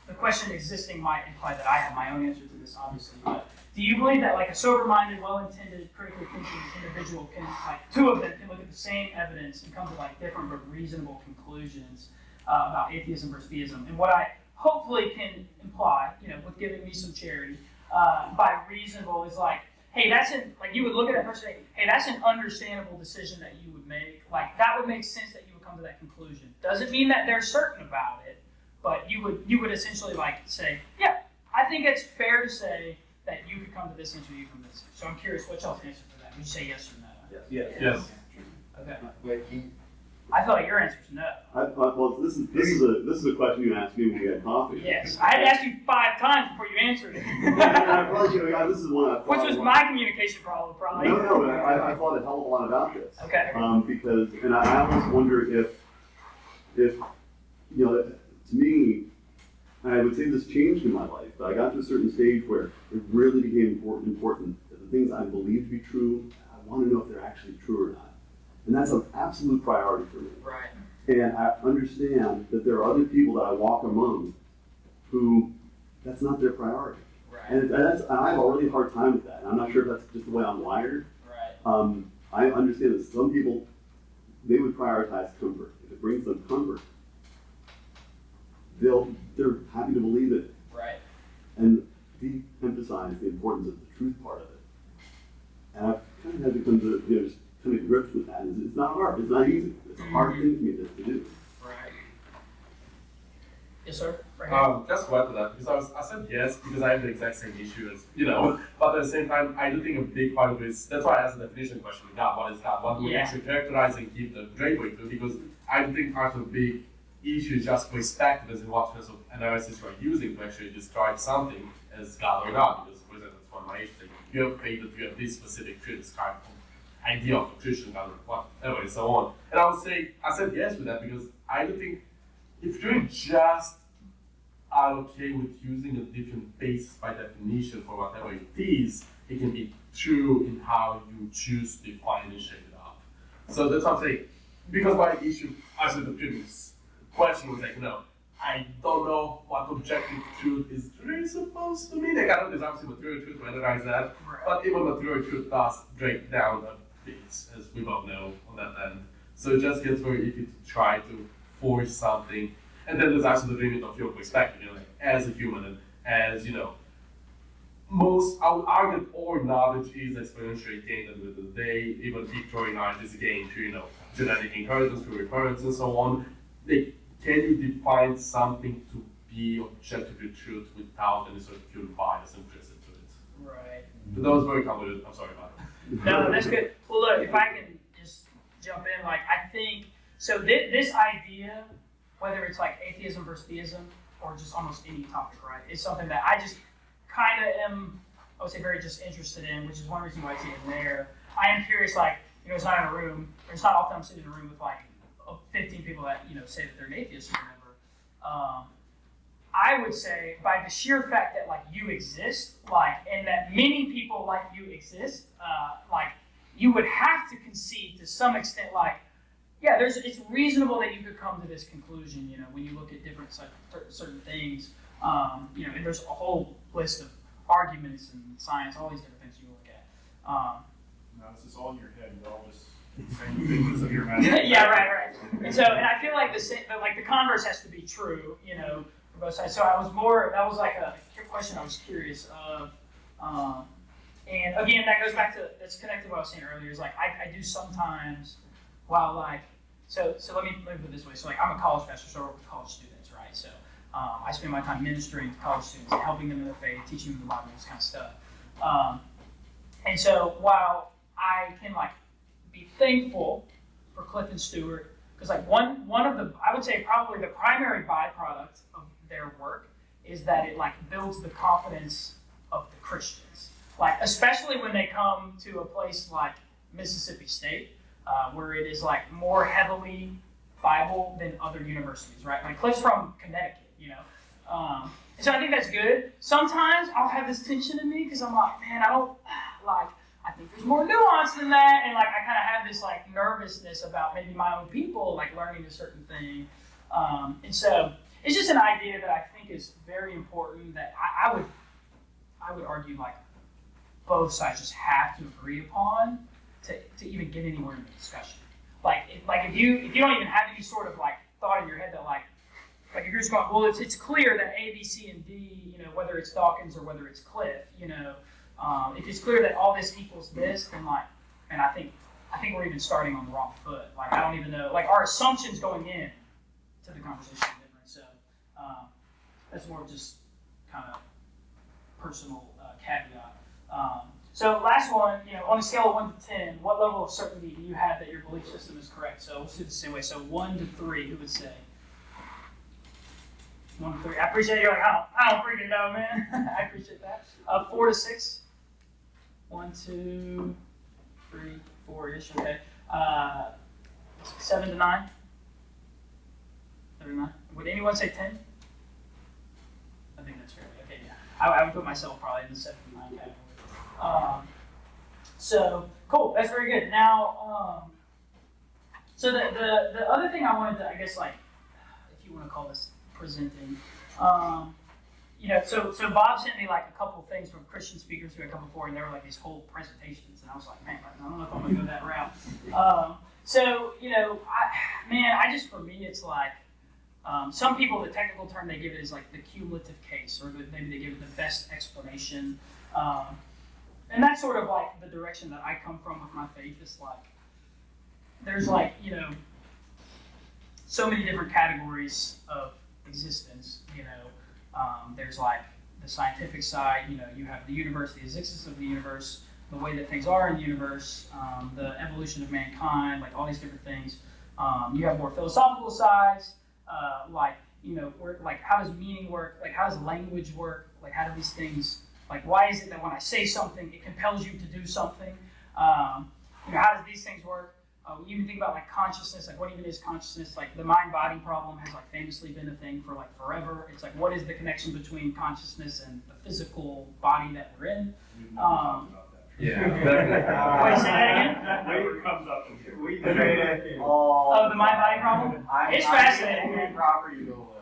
The question existing might imply that I have my own answer to this, obviously. But do you believe that like a sober-minded, well-intended, critically thinking individual can, like two of them can look at the same evidence and come to like different but reasonable conclusions about atheism versus theism? And what I hopefully can imply, with giving me some charity, by reasonable is like, hey, you would look at that person and say, hey, that's an understandable decision that you would make. Like, that would make sense that you would come to that conclusion. Doesn't mean that they're certain about it, but you would essentially like say, yeah, I think it's fair to say that you could come to this answer, you come to this. So I'm curious, what y'all's answer for that? Would you say yes or no? Yes. Okay. I feel like your answer is no. Well, this is a question you asked me when we had coffee. Yes, I had to ask you 5 times before you answered it. This is one I thought. Which was my communication problem, probably. No, but I thought a hell of a lot about this. Okay. Because, and I almost wonder if to me, I would say this changed in my life, but I got to a certain stage where it really became important that the things I believe to be true, I want to know if they're actually true or not. And that's an absolute priority for me. Right. And I understand that there are other people that I walk among who that's not their priority. Right. And I have a really hard time with that. And I'm not sure if that's just the way I'm wired. Right. I understand that some people, they would prioritize comfort. If it brings them comfort, they're happy to believe it. Right. And de-emphasize the importance of the truth part of it. And I've kind of had to come to, just come to grips with that. It's not hard. It's not easy. It's a hard thing for me to do. Right. Yes, sir. Right here. Just to add to that, because I said yes because I have the exact same issue as, but at the same time, I do think a big part of it is, that's why I asked the definition question, God, what is God? What we actually characterize and keep the Bridgeway to, because I do think part of the big issue is just perspective as in what terms of analysis you are using to actually describe something as God or not, because for example, that's one of my issues. You have faith that you have this specific truth described idea of a Christian God or whatever and so on. And I would say, I said yes with that because I do think if you're just okay with using a different basis by definition for whatever it is, it can be true in how you choose to define and shape it up. So that's what I'm saying. Because my issue, as with the previous question, was like, no, I don't know what objective truth is really supposed to mean. Like, I know there's obviously material truth to analyze that, but even material truth does break down a bit, as we both know on that end. So it just gets very easy to try to force something. And then there's also the limit of your perspective, like as a human and as, I would argue that all knowledge is exponentially gained at the end of the day, even pictorial knowledge is gained through, genetic inheritance, through recurrence and so on. Can you define something to be objectively truth without any sort of human bias implicit to it? Right. But that was very convoluted, I'm sorry about it. No, that's good. Well, look, if I can just jump in, I think, so this idea, whether it's like atheism versus theism, or just almost any topic, right? It's something that I just kind of am, I would say, very just interested in, which is one reason why I see it in there. I am curious, it's not in a room, or it's not often I'm sitting in a room with 15 people that, say that they're an atheist or whatever. I would say by the sheer fact that you exist, and that many people like you exist, you would have to concede to some extent, it's reasonable that you could come to this conclusion, when you look at different certain things, and there's a whole list of arguments and science, all these different things you look at. No, this is all in your head. You're all just saying things of your imagination. Yeah, right. And I feel like the converse has to be true, for both sides. So that was a question I was curious of. And again, that goes back to, that's connected to what I was saying earlier, is I do sometimes, while so let me put it this way. So I'm a college pastor, so I work with college students, right? So I spend my time ministering to college students, helping them in their faith, teaching them the Bible, this kind of stuff. And so while I can be thankful for Cliff and Stewart, because one of the, I would say probably the primary byproduct of their work is that it builds the confidence of the Christians. Especially when they come to a place like Mississippi State, where it is more heavily Bible than other universities, right? Cliff's from Connecticut, and so I think that's good. Sometimes I'll have this tension in me because I'm man, I think there's more nuance than that, and I kind of have this nervousness about maybe my own people learning a certain thing, and so it's just an idea that I think is very important that I would argue both sides just have to agree upon to even get anywhere in the discussion. If you don't even have any sort of thought in your head that if you're just going, well, it's clear that A, B, C, and D, whether it's Dawkins or whether it's Cliff, if it's clear that all this equals this, then and I think we're even starting on the wrong foot. I don't even know, our assumptions going in to the conversation are different. So that's more of just kind of personal caveat. So last one, on a scale of 1 to 10, what level of certainty do you have that your belief system is correct? So we'll do it the same way. So 1 to 3, who would say? 1 to 3. I appreciate you. I don't freaking know, man. I appreciate that. 4 to 6. 1, 2, 3, 4-ish. Okay. 7 to 9. 9. Would anyone say 10? I would put myself probably in the 79 category. So cool, that's very good. Now, so the other thing I wanted to, I guess, like, if you want to call this presenting, so Bob sent me like a couple things from Christian speakers who had come before, and there were like these whole presentations, and I was like, man, I don't know if I'm gonna go that route. I just, for me, it's like, some people, the technical term they give it is like the cumulative case, or maybe they give it the best explanation. And that's sort of like the direction that I come from with my faith. Is like, there's like, so many different categories of existence. There's like the scientific side. You have the universe, the existence of the universe, the way that things are in the universe, the evolution of mankind, like all these different things. You have more philosophical sides, like how does meaning work? Like how does language work? Like how do these things, like why is it that when I say something, it compels you to do something? How does these things work? You even think about like consciousness, like what even is consciousness? Like the mind-body problem has like famously been a thing for like forever. It's like, what is the connection between consciousness and the physical body that we're in? Yeah. Wait, say that again? That never comes up in here. We debated all. Oh, the mind-body problem? It's fascinating. I'm property rule.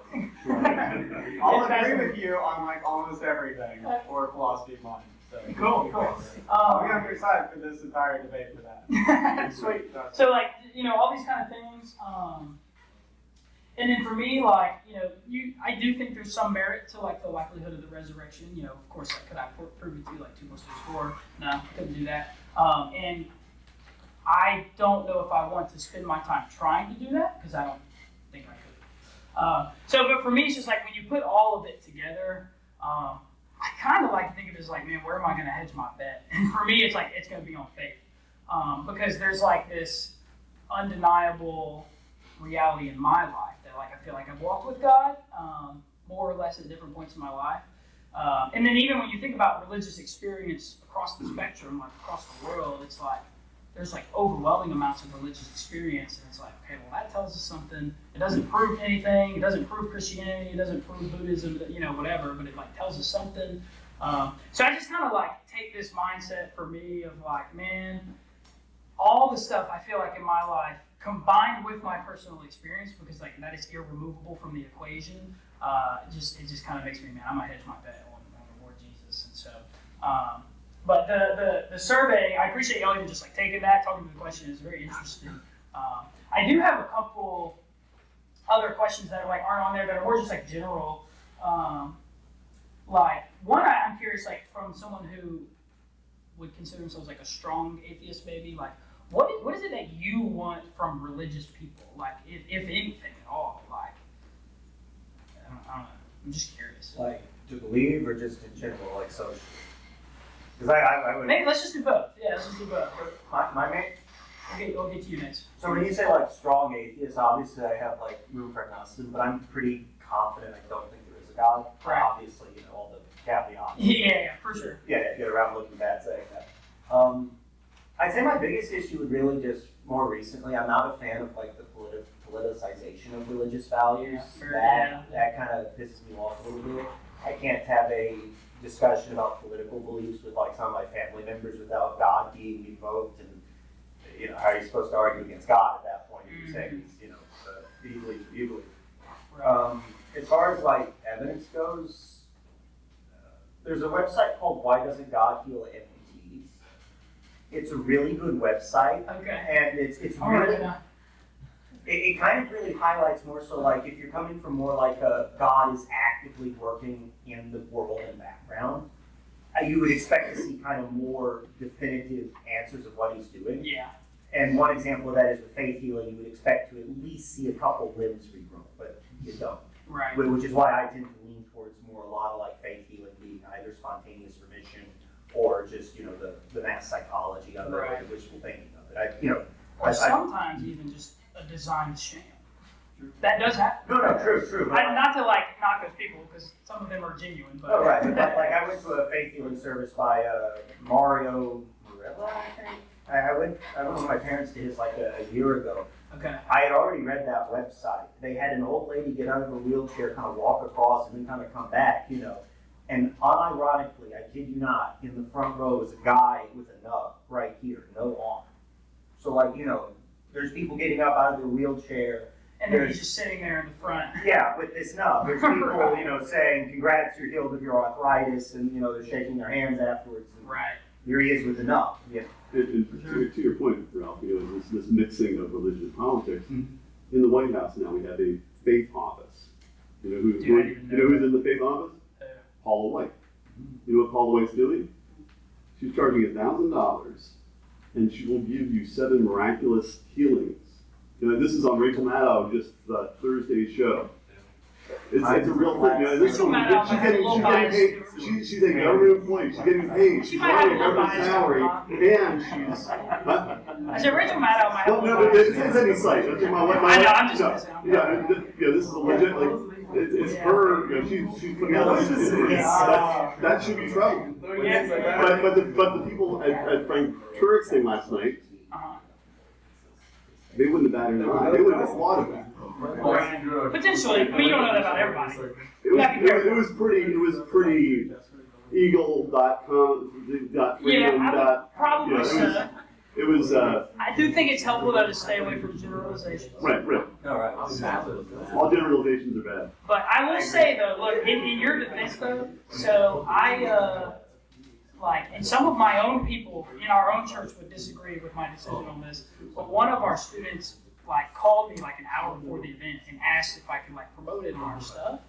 I'll agree with you on like almost everything or philosophy of mind. So Cool. I'll be on your side for this entire debate for that. Sweet. So like, all these kind of things. And then for me, like, I do think there's some merit to like the likelihood of the resurrection. Of course, like, could I prove it to you like 2 + 2 is 4? No, I couldn't do that. And I don't know if I want to spend my time trying to do that, because I don't think I could. But for me, it's just like when you put all of it together, I kind of like to think of it as like, man, where am I going to hedge my bet? And for me, it's like, it's going to be on faith. Because there's like this undeniable reality in my life that like I feel like I've walked with God, more or less at different points in my life. And then even when you think about religious experience across the spectrum, like across the world, it's like, there's like overwhelming amounts of religious experience, and it's like, okay, well that tells us something. It doesn't prove anything. It doesn't prove Christianity. It doesn't prove Buddhism. Whatever. But it like tells us something. So I just kind of like take this mindset for me of like, man, all the stuff I feel like in my life, combined with my personal experience, because like that is irremovable from the equation. It just kind of makes me, man, I'm gonna hedge my bet on the Lord Jesus, and so. But the survey, I appreciate y'all even just like taking that, talking to the question is very interesting. I do have a couple other questions that are like aren't on there that are more just like general. Like one, I'm curious, like from someone who would consider themselves like a strong atheist, maybe like what is it that you want from religious people, like if anything at all, like I don't know. I'm just curious. Like to believe or just in general, like social. Because I would. Maybe let's just do both. Yeah, let's just do both. My main. Okay, we'll get to you next. So when you say like strong atheist, obviously I have like room for agnosticism, but I'm pretty confident I don't think there is a God. Right. Obviously, all the caveats. Yeah, for sure. Yeah, get around looking bad saying that. I'd say my biggest issue would really just more recently, I'm not a fan of like the politicization of religious values. Yeah, That kind of pisses me off a little bit. I can't have a discussion about political beliefs with like some of my family members without God being invoked, and how are you supposed to argue against God at that point if you say he's he believes what you believe. As far as like evidence goes, there's a website called Why Doesn't God Heal Amputees? It's a really good website. Okay. And it's really it kind of really highlights more so like if you're coming from more like a God is actively working in the world and background, you would expect to see kind of more definitive answers of what he's doing. Yeah. And one example of that is with faith healing, you would expect to at least see a couple limbs regrow, but you don't. Right. Which is why I tend to lean towards more a lot of like faith healing being either spontaneous remission or just the mass psychology of it, or the wishful thinking of it. Or sometimes even just a designed sham. That does happen. No, true. Not to like knock those people, because some of them are genuine. But right. But like I went to a faith healing service by Mario Morella, I think. I went with my parents to his like a year ago. Okay. I had already read that website. They had an old lady get out of a wheelchair, kind of walk across, and then kind of come back. And unironically, I kid you not, in the front row is a guy with a nub right here, no arm. So like, you know, there's people getting up out of their wheelchair. And then he's just sitting there in the front. Yeah, with this nub. There's people, you know, saying, congrats, you're healed of your arthritis, and, you know, they're shaking their hands afterwards. And right. Here he is with a nub. Yeah. To your point, Ralph, you know, this mixing of religion and politics. In the White House now, we have a faith office. You know who's in the faith office? Paula White. You know what Paula White's doing? She's charging $1,000, and she will give you 7 miraculous healings. You know, this is on Rachel Maddow, just Thursday's show. It's a real thing. You know, this she's a government employee. She's getting paid. She's running a government salary, and she's. I said Rachel Maddow might. Well, no, but it's any site. I'm just. Yeah, this is a legit. Like, it's her. You know, she's putting out this. That should be trouble. But the people at Frank Turek's thing last night. They wouldn't have batted an eye. They would have applauded that. Potentially, I mean, you don't know that about everybody. It was pretty eagle.com, Yeah, probably so. It was. I do think it's helpful though to stay away from generalizations. Right. All right. All generalizations are bad. But I will say though, look, in your defense though, so I and some of my own people in our own church would disagree with my decision on this, but one of our students called me an hour before the event and asked if I could promote it on our stuff.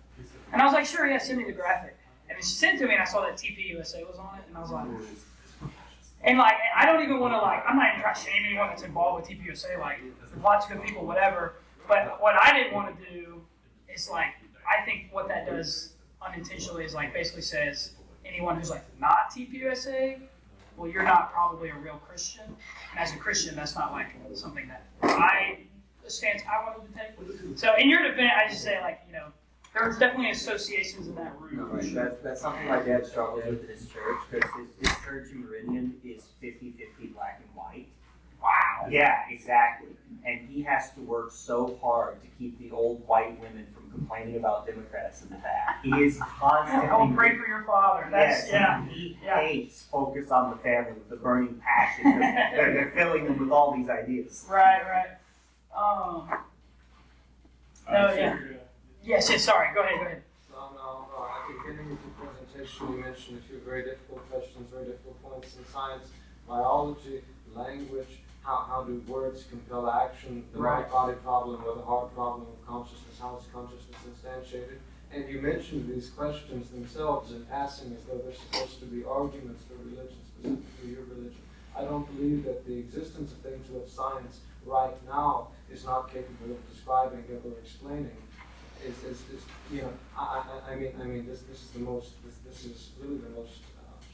And I was like, sure, yeah, send me the graphic. And then she sent it to me and I saw that TPUSA was on it and I was like, and I don't even want to I'm not even trying to shame anyone that's involved with TPUSA, there's lots of good people, whatever. But what I didn't want to do is I think what that does unintentionally is basically says anyone who's not TPUSA, well, you're not probably a real Christian. And as a Christian, that's not something that the stance I wanted to take. So in your defense, I just say there's definitely associations in that room. No, right. That's something my dad struggles with in his church, because his church in Meridian is 50-50 black and white. Wow. Yeah, exactly. And he has to work so hard to keep the old white women from complaining about Democrats in the back. He is constantly. Oh, pray for your father. That's, He hates focus on the family with a burning passion. They're filling them with all these ideas. Right. Yes, sorry. Go ahead. No. At the beginning of the presentation, you mentioned a few very difficult questions, very difficult points in science, biology, language. How do words compel action? The mind-body problem or the hard problem of consciousness. How is consciousness instantiated? And you mentioned these questions themselves in passing as though they're supposed to be arguments for religion, specifically your religion. I don't believe that the existence of things with science right now is not capable of describing it or explaining. This is really the most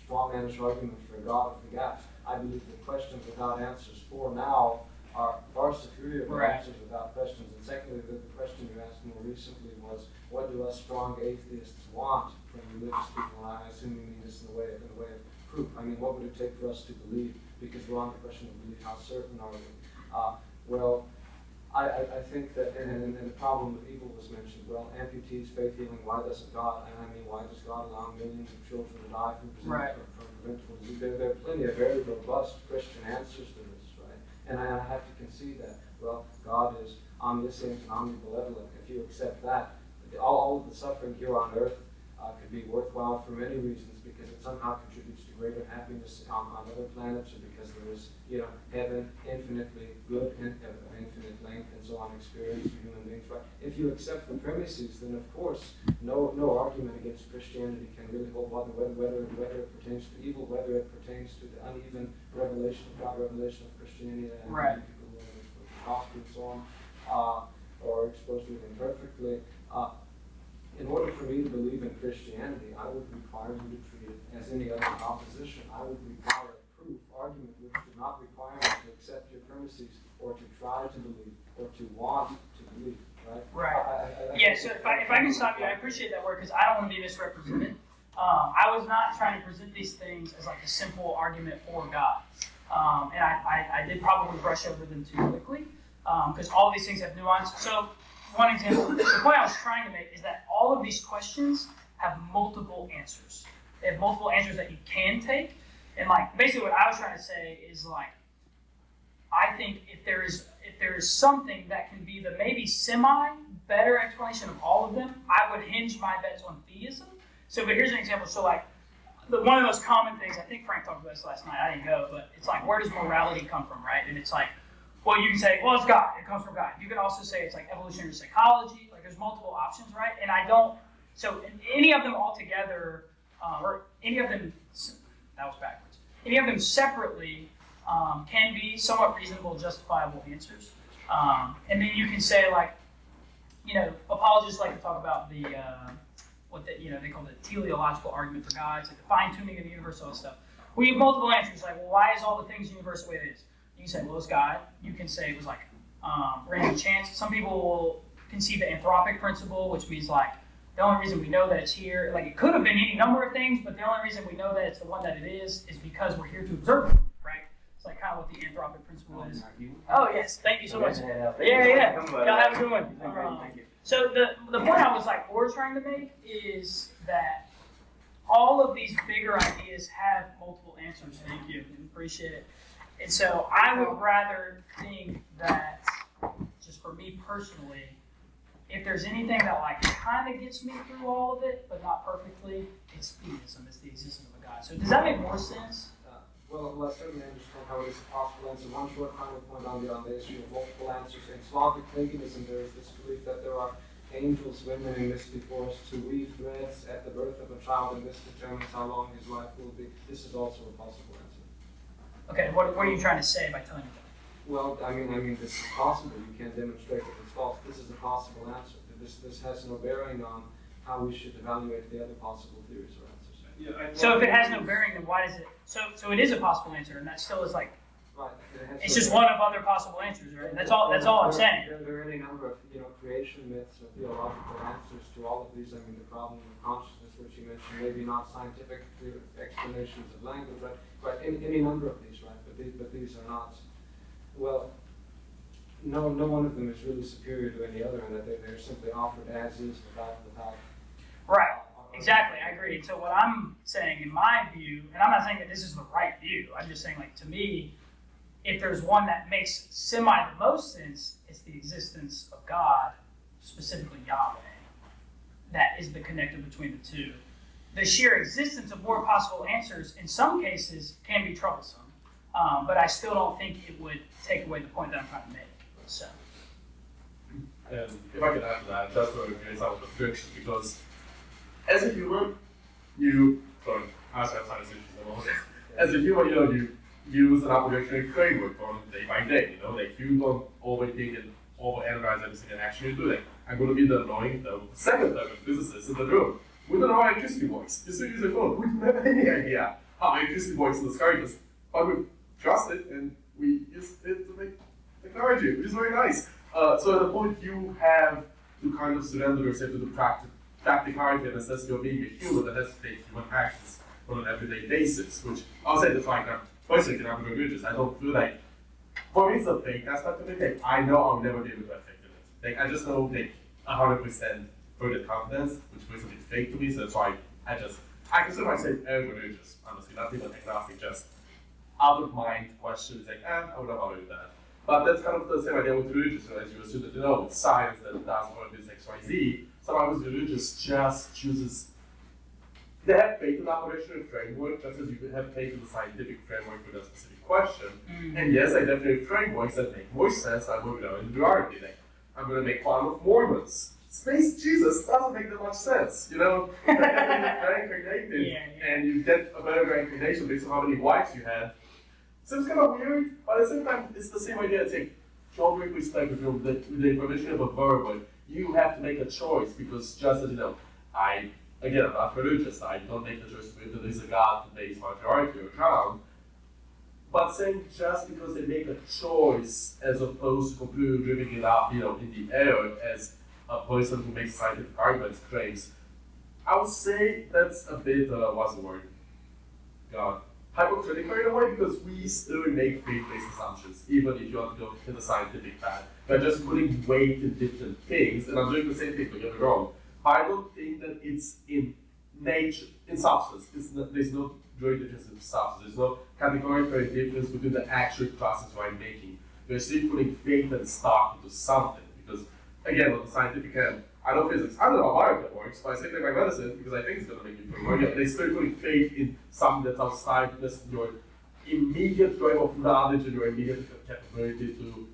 strong-managed argument for God of the gaps. I believe the questions without answers for now are far superior to answers without questions. And secondly, the question you asked more recently was, what do us strong atheists want from religious people? And I assume you mean this in a way of proof. I mean, what would it take for us to believe? Because we're on the question of belief, how certain are we? I think that, and the problem with evil was mentioned. Well, amputees, faith healing, why doesn't God? And I mean, why does God allow millions of children to die from preventable disease? There are plenty of very robust Christian answers to this, right? And I have to concede that. Well, God is omniscient and omnibenevolent. If you accept that, all of the suffering here on earth could be worthwhile for many reasons, because it somehow contributes to greater happiness on other planets, or because there is, heaven infinitely good and infinite length and so on experience for human beings. Right? If you accept the premises, then of course no argument against Christianity can really hold water, whether it pertains to evil, whether it pertains to the uneven revelation of God, revelation of Christianity, and people who are exposed to the gospel and so on, or exposed to it imperfectly. In order for me to believe in Christianity, I would require you to treat it as any other proposition. I would require a proof argument which would not require me to accept your premises, or to try to believe, or to want to believe. Right? So if I can stop you, I appreciate that word, because I don't want to be misrepresented. I was not trying to present these things as a simple argument for God. And I did probably brush over them too quickly, because all of these things have nuance. So one example, the point I was trying to make is that all of these questions have multiple answers. They have multiple answers that you can take. And like basically what I was trying to say is like, I think if there is something that can be the maybe semi better explanation of all of them, I would hinge my bets on theism. So, but here's an example. So like, one of the most common things, I think Frank talked about this last night, I didn't go, but it's like, where does morality come from, right? And it's like, well, you can say, well, it's God, it comes from God. You can also say it's like evolutionary psychology, like there's multiple options, right? And I don't, so any of them all together, or any of them, that was backwards, any of them separately can be somewhat reasonable, justifiable answers. And then you can say like, you know, apologists like to talk about the, they call the teleological argument for God. It's like the fine-tuning of the universe, all that stuff. We have multiple answers, like, well, why is all the things in the universe the way it is? You can say, well, it's God. You can say it was like random chance. Some people will conceive the anthropic principle, which means like the only reason we know that it's here, like it could have been any number of things, but the only reason we know that it's the one that it is because we're here to observe it, right? It's like kind of what the anthropic principle is. Oh, yes. Thank you so much. Yeah. Y'all have a good one. Thank you. So the point I was like, we're trying to make is that all of these bigger ideas have multiple answers. Thank you. Appreciate it. And so I would rather think that, just for me personally, if there's anything that like kind of gets me through all of it, but not perfectly, it's theism. It's the existence of a God. So does that make more sense? Well, I certainly understand how it is a possible answer. One short final point on the issue of multiple answers. In Slavic paganism, there is this belief that there are angels, women, and mystic force to weave threads at the birth of a child, and this determines how long his life will be. This is also a possible answer. Okay, what are you trying to say by telling me that? Well, I mean, this is possible. You can't demonstrate that it's false. This is a possible answer. This has no bearing on how we should evaluate the other possible theories or answers. Yeah, So if it has no bearing, then why does it? So it is a possible answer, and that still is like, Right. it's just one of other possible answers, right? That's all I'm saying. There are any number of creation myths or theological answers to all of these. I mean, the problem of consciousness, which you mentioned, maybe not scientific explanations of language, right? But any number of these, right? But these are not. Well, no one of them is really superior to any other, and that they're simply offered as is without. Right. Exactly, I agree. So what I'm saying in my view, and I'm not saying that this is the right view, I'm just saying like to me, if there's one that makes semi the most sense, it's the existence of God, specifically Yahweh, that is the connector between the two. The sheer existence of more possible answers in some cases can be troublesome, but I still don't think it would take away the point that I'm trying to make. So. And if I could add to that, that's where it gets out of friction, because as a human, as a human, you use an application framework on day by day. Like you don't overthink and overanalyze every single action you do. Like I'm going to be the second level physicist in the room. We don't know how electricity works. You still use a phone. We don't have any idea how electricity works in the sky, but we trust it and we use it to make technology, which is very nice. So at the point you have to kind of surrender yourself to the practicality and necessity of being a human that has to take human actions on an everyday basis, which I'll say that's why I'm personally I'm religious. I don't feel like, for me it's a fake aspect of it. Like, I know I'll never be able to affect it. Like I just know like 100% further confidence, which feels a bit fake to me, so that's why I consider myself religious, honestly, not even agnostic, just out of mind questions, like, I would have already done that. But that's kind of the same idea with religious, so as you assume that it's science that does all this XYZ. Sometimes religious just chooses, they have faith in the operational framework, just as you have faith in the scientific framework with a specific question. And yes, I definitely have frameworks that make more sense than moving on in duality. Like, I'm going to make fun of Mormons. Space Jesus doesn't make that much sense, You're reincarnated, and you get a better reincarnation based on how many wives you had. Seems kind of weird, but at the same time, it's the same idea. It's like, John Ripley's perspective, the information of a verb, you have to make a choice, because just as I'm not religious, I don't make the choice whether there is a God to base majority or crown. But saying just because they make a choice as opposed to completely driving it up, in the air as a person who makes scientific arguments claims, I would say that's a bit, what's the word? God. Hypocritical in a way, because we still make faith-based assumptions, even if you want to go in the scientific path. We're just putting weight in different things, and I'm doing the same thing, don't get me wrong. I don't think that it's in nature in substance. There's no real difference in substance. There's no categorical difference between the actual process you are making. You're still putting faith and stock into something. Because again, on the scientific end, I know physics. I don't know how biotech works, but I say things like medicine because I think it's gonna make you feel well. They're still putting faith in something that's outside just your immediate frame of knowledge and your immediate capability to,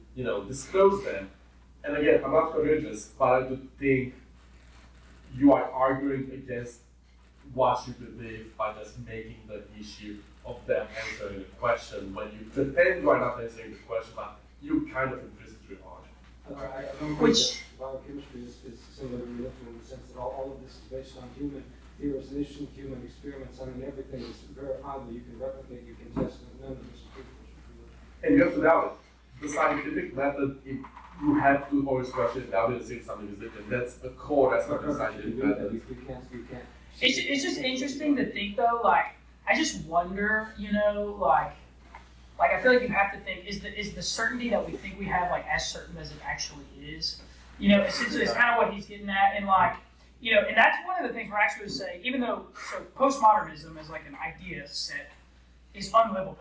disclose them. And again, I'm not religious, but I do think you are arguing against what you believe by just making the issue of them answering the question when you pretend you are not answering the question, but you kind of implicitly are. I don't think Which- that biochemistry is similar to religion in the sense that all of this is based on human theorization, human experiments. I mean, everything is verifiable. You can replicate, you can test, and none of this is truthful. And you have to doubt it. The scientific method, you have to always question it, doubt it, and see if something is different. That's a core aspect of the scientific method. You can't. It's just interesting to think though, like, I just wonder, like I feel like you have to think, is the certainty that we think we have like as certain as it actually is? Essentially it's kind of what he's getting at, and like, and that's one of the things we're actually saying, even though, so postmodernism as like an idea set is unlivable.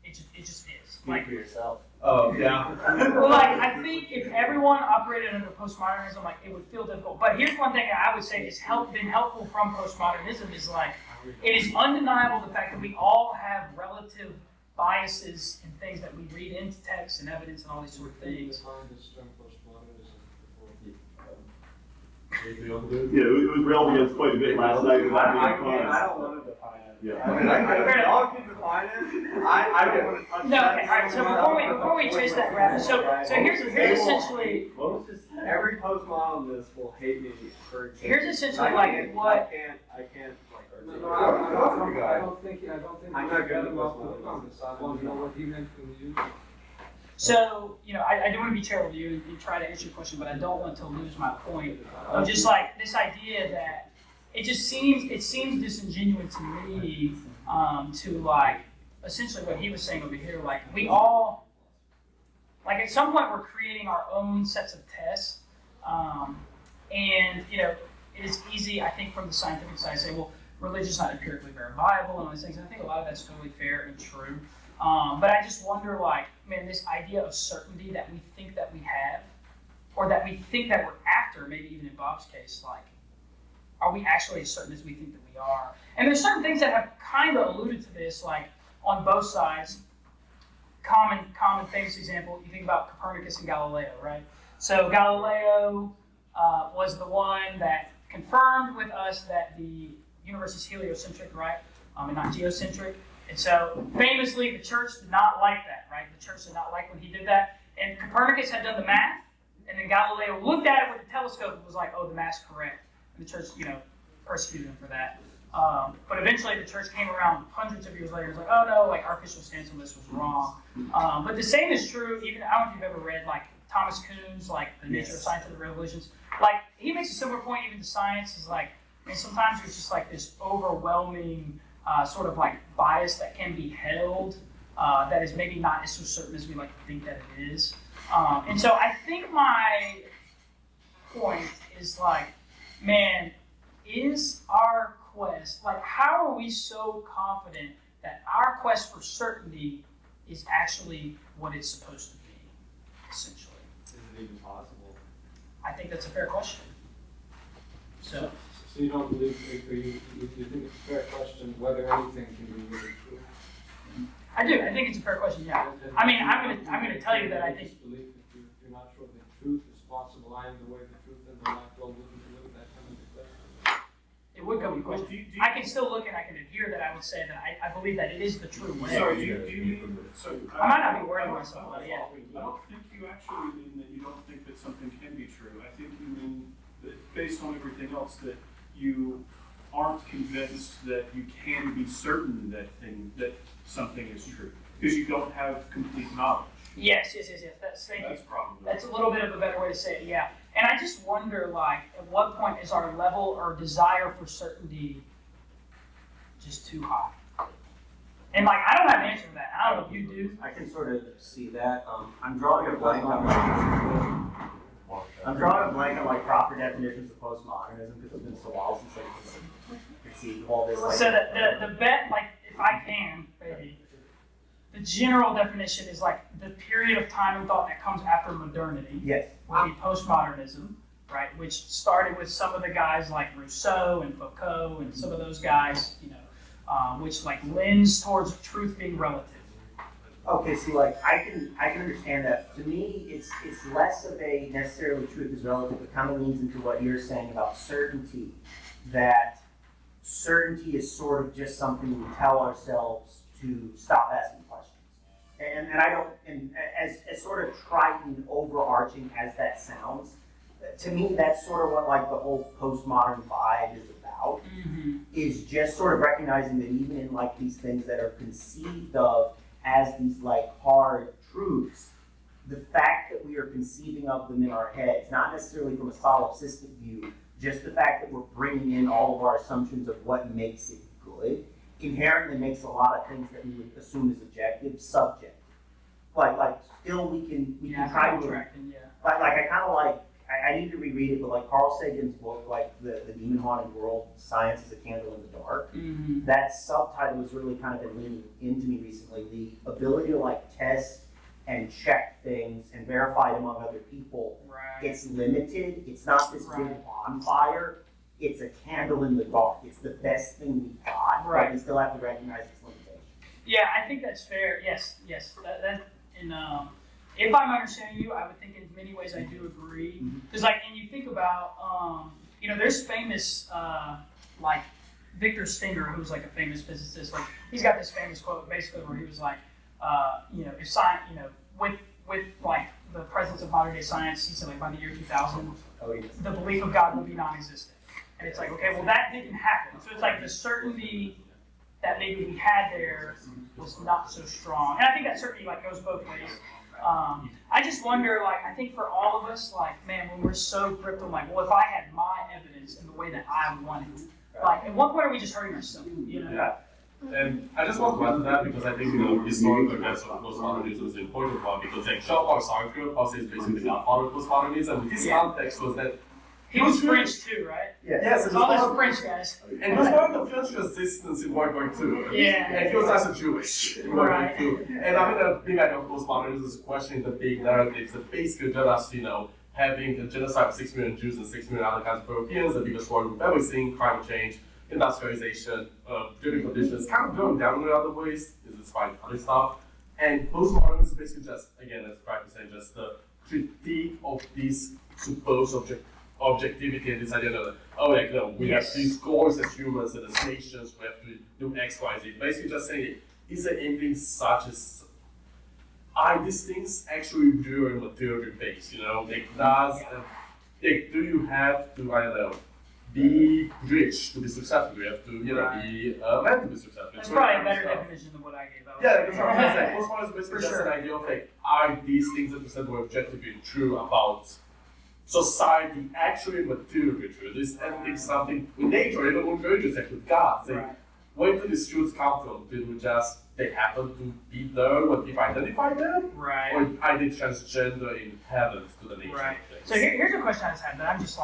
It just is. Speak for yourself. Oh, yeah. Well, like, I think if everyone operated under postmodernism, like, it would feel difficult. But here's one thing that I would say has been helpful from postmodernism is, like, it is undeniable the fact that we all have relative biases and things that we read into text and evidence and all these sort of things. Yeah, it was railed against quite a bit last night. I don't want to define it. Yeah. I mean, y'all can define it. I don't want to touch No, that. okay, all right. So before we chase that rabbit, so here's essentially Every postmodernist will hate me for. here's essentially like what. I can't like. No, I don't think. I'm not good at this. I want to know what he meant when you used it. So, I do want to be charitable to you and try to answer your question, but I don't want to lose my point of just like this idea that it seems disingenuous to me to like essentially what he was saying over here. Like we all, like at some point we're creating our own sets of tests, and it is easy, I think, from the scientific side to say, well, religion's not empirically verifiable and all these things. And I think a lot of that's totally fair and true. But I just wonder, like, man, this idea of certainty that we think that we have, or that we think that we're after, maybe even in Bob's case, like, are we actually as certain as we think that we are? And there's certain things that have kind of alluded to this, like, on both sides. Common famous example, you think about Copernicus and Galileo, right? So Galileo was the one that confirmed with us that the universe is heliocentric, right? And not geocentric. And so, famously, the church did not like that, right? The church did not like when he did that. And Copernicus had done the math, and then Galileo looked at it with the telescope and was like, oh, the math's correct. And the church, persecuted him for that. But eventually, the church came around hundreds of years later and was like, oh, no, like, our official stance on this was wrong. But the same is true, even, I don't know if you've ever read, like, Thomas Kuhn's, like, The Nature of Science and the Revolutions. Like, he makes a similar point, even to science, is like, and sometimes there's just, like, this overwhelming sort of like bias that can be held that is maybe not as so certain as we like to think that it is. And so I think my point is like, man, is our quest, like how are we so confident that our quest for certainty is actually what it's supposed to be, essentially? Is it even possible? I think that's a fair question. So you don't believe, or you think it's a fair question whether anything can be really true? I do. I think it's a fair question. Yeah. I mean, I'm gonna tell you that I think. Believe if you're not sure that truth is possible, I am the way, the truth, and the life. Well, wouldn't that come into question? It would come into question. I can still look and I can adhere that I would say that I believe that it is the true way. Sorry, do you mean? So I might not be wording myself about it yet. I don't think you actually mean that you don't think that something can be true. I think you mean that based on everything else that you aren't convinced that you can be certain that something is true because you don't have complete knowledge. Yes. That's a little bit of a better way to say it. Yeah. And I just wonder, like, at what point is our level or desire for certainty just too high? And like, I don't have an answer to that. I don't know if you do. I can sort of see that. I'm drawing a blank on I'm drawing a blank on like proper definitions of postmodernism because it's been so long since I conceived all this. Like, So the bet, like, if I can, maybe, the general definition is like the period of time and thought that comes after modernity. Yes. Would be postmodernism, right? Which started with some of the guys like Rousseau and Foucault and some of those guys, you know, which like lends towards truth being relative. Okay, see, like I can understand that. To me, it's less of a necessarily truth is relative. It kind of leans into what you're saying about certainty. That certainty is sort of just something we tell ourselves to stop asking questions. And I don't, and as sort of trite and overarching as that sounds, to me that's sort of what like the whole postmodern vibe is about. Mm-hmm. Is just sort of recognizing that even in like these things that are conceived of as these like hard truths, the fact that we are conceiving of them in our heads, not necessarily from a solipsistic view, just the fact that we're bringing in all of our assumptions of what makes it good, inherently makes a lot of things that we would assume is objective, subjective. Like still we can try to, like I kind of like, I need to reread it, but like Carl Sagan's book, like the Demon Haunted World, Science is a Candle in the Dark, Mm-hmm. that subtitle has really kind of been leaning into me recently. The ability to like test and check things and verify it among other people. Right. It's limited. It's not this big bonfire. It's a candle in the dark. It's the best thing we've got, but we still have to recognize its limitations. Yeah, I think that's fair. Yes. If I'm understanding you, I would think in many ways I do agree. Because like, and you think about, you know, there's famous, like Victor Stenger, who's like a famous physicist. Like he's got this famous quote basically where he was like, you know, if science, you know, with like the presence of modern day science, he said like by the year 2000, the belief of God will be non-existent. And it's like, okay, well that didn't happen. So it's like the certainty that maybe we had there was not so strong. And I think that certainty like goes both ways. I just wonder, like, I think for all of us, like, man, when we're so gripped on, like, well, if I had my evidence in the way that I wanted, like, at what point are we just hurting ourselves, you know? Yeah. And I just want to add to that because I think, you know, historical events of postmodernism is an important one because, like, Jean-Paul Sartre is basically the godfather of postmodernism. His context was that he was French too, right? Yes, and all those French guys. And he was part of the French resistance in World War II. Yeah. And he was also Jewish in World War II. And I mean, the big idea of postmodernism is questioning the big narratives that basically just, you know, having a genocide of 6 million Jews and 6 million other kinds of Europeans, the biggest war we've ever seen, climate change, industrialization, living conditions, kind of going down in other ways, despite other stuff. And postmodernism is basically just, again, as practice saying, just the critique of these supposed objectivity and this idea that, oh, like, no, we have these goals as humans and as nations, we have to do X, Y, Z. Basically just saying, is there anything such as, are these things actually real and material based, you know? Like, do you have to, I don't know, be rich to be successful? Do you have to, you know, be a man to be successful? That's probably a better definition than what I gave out. Yeah, that's what I'm saying. Postmodernism is basically just an idea of, like, are these things that you said were objectively true about society actually materially true? Is everything something in nature, even when religious, like with God? Say, where do these truths come from? Did we just, they happen to be there when people identify them? Right. Or are they transgender in heavens to the nature of things? So here's a question I just had that I'm just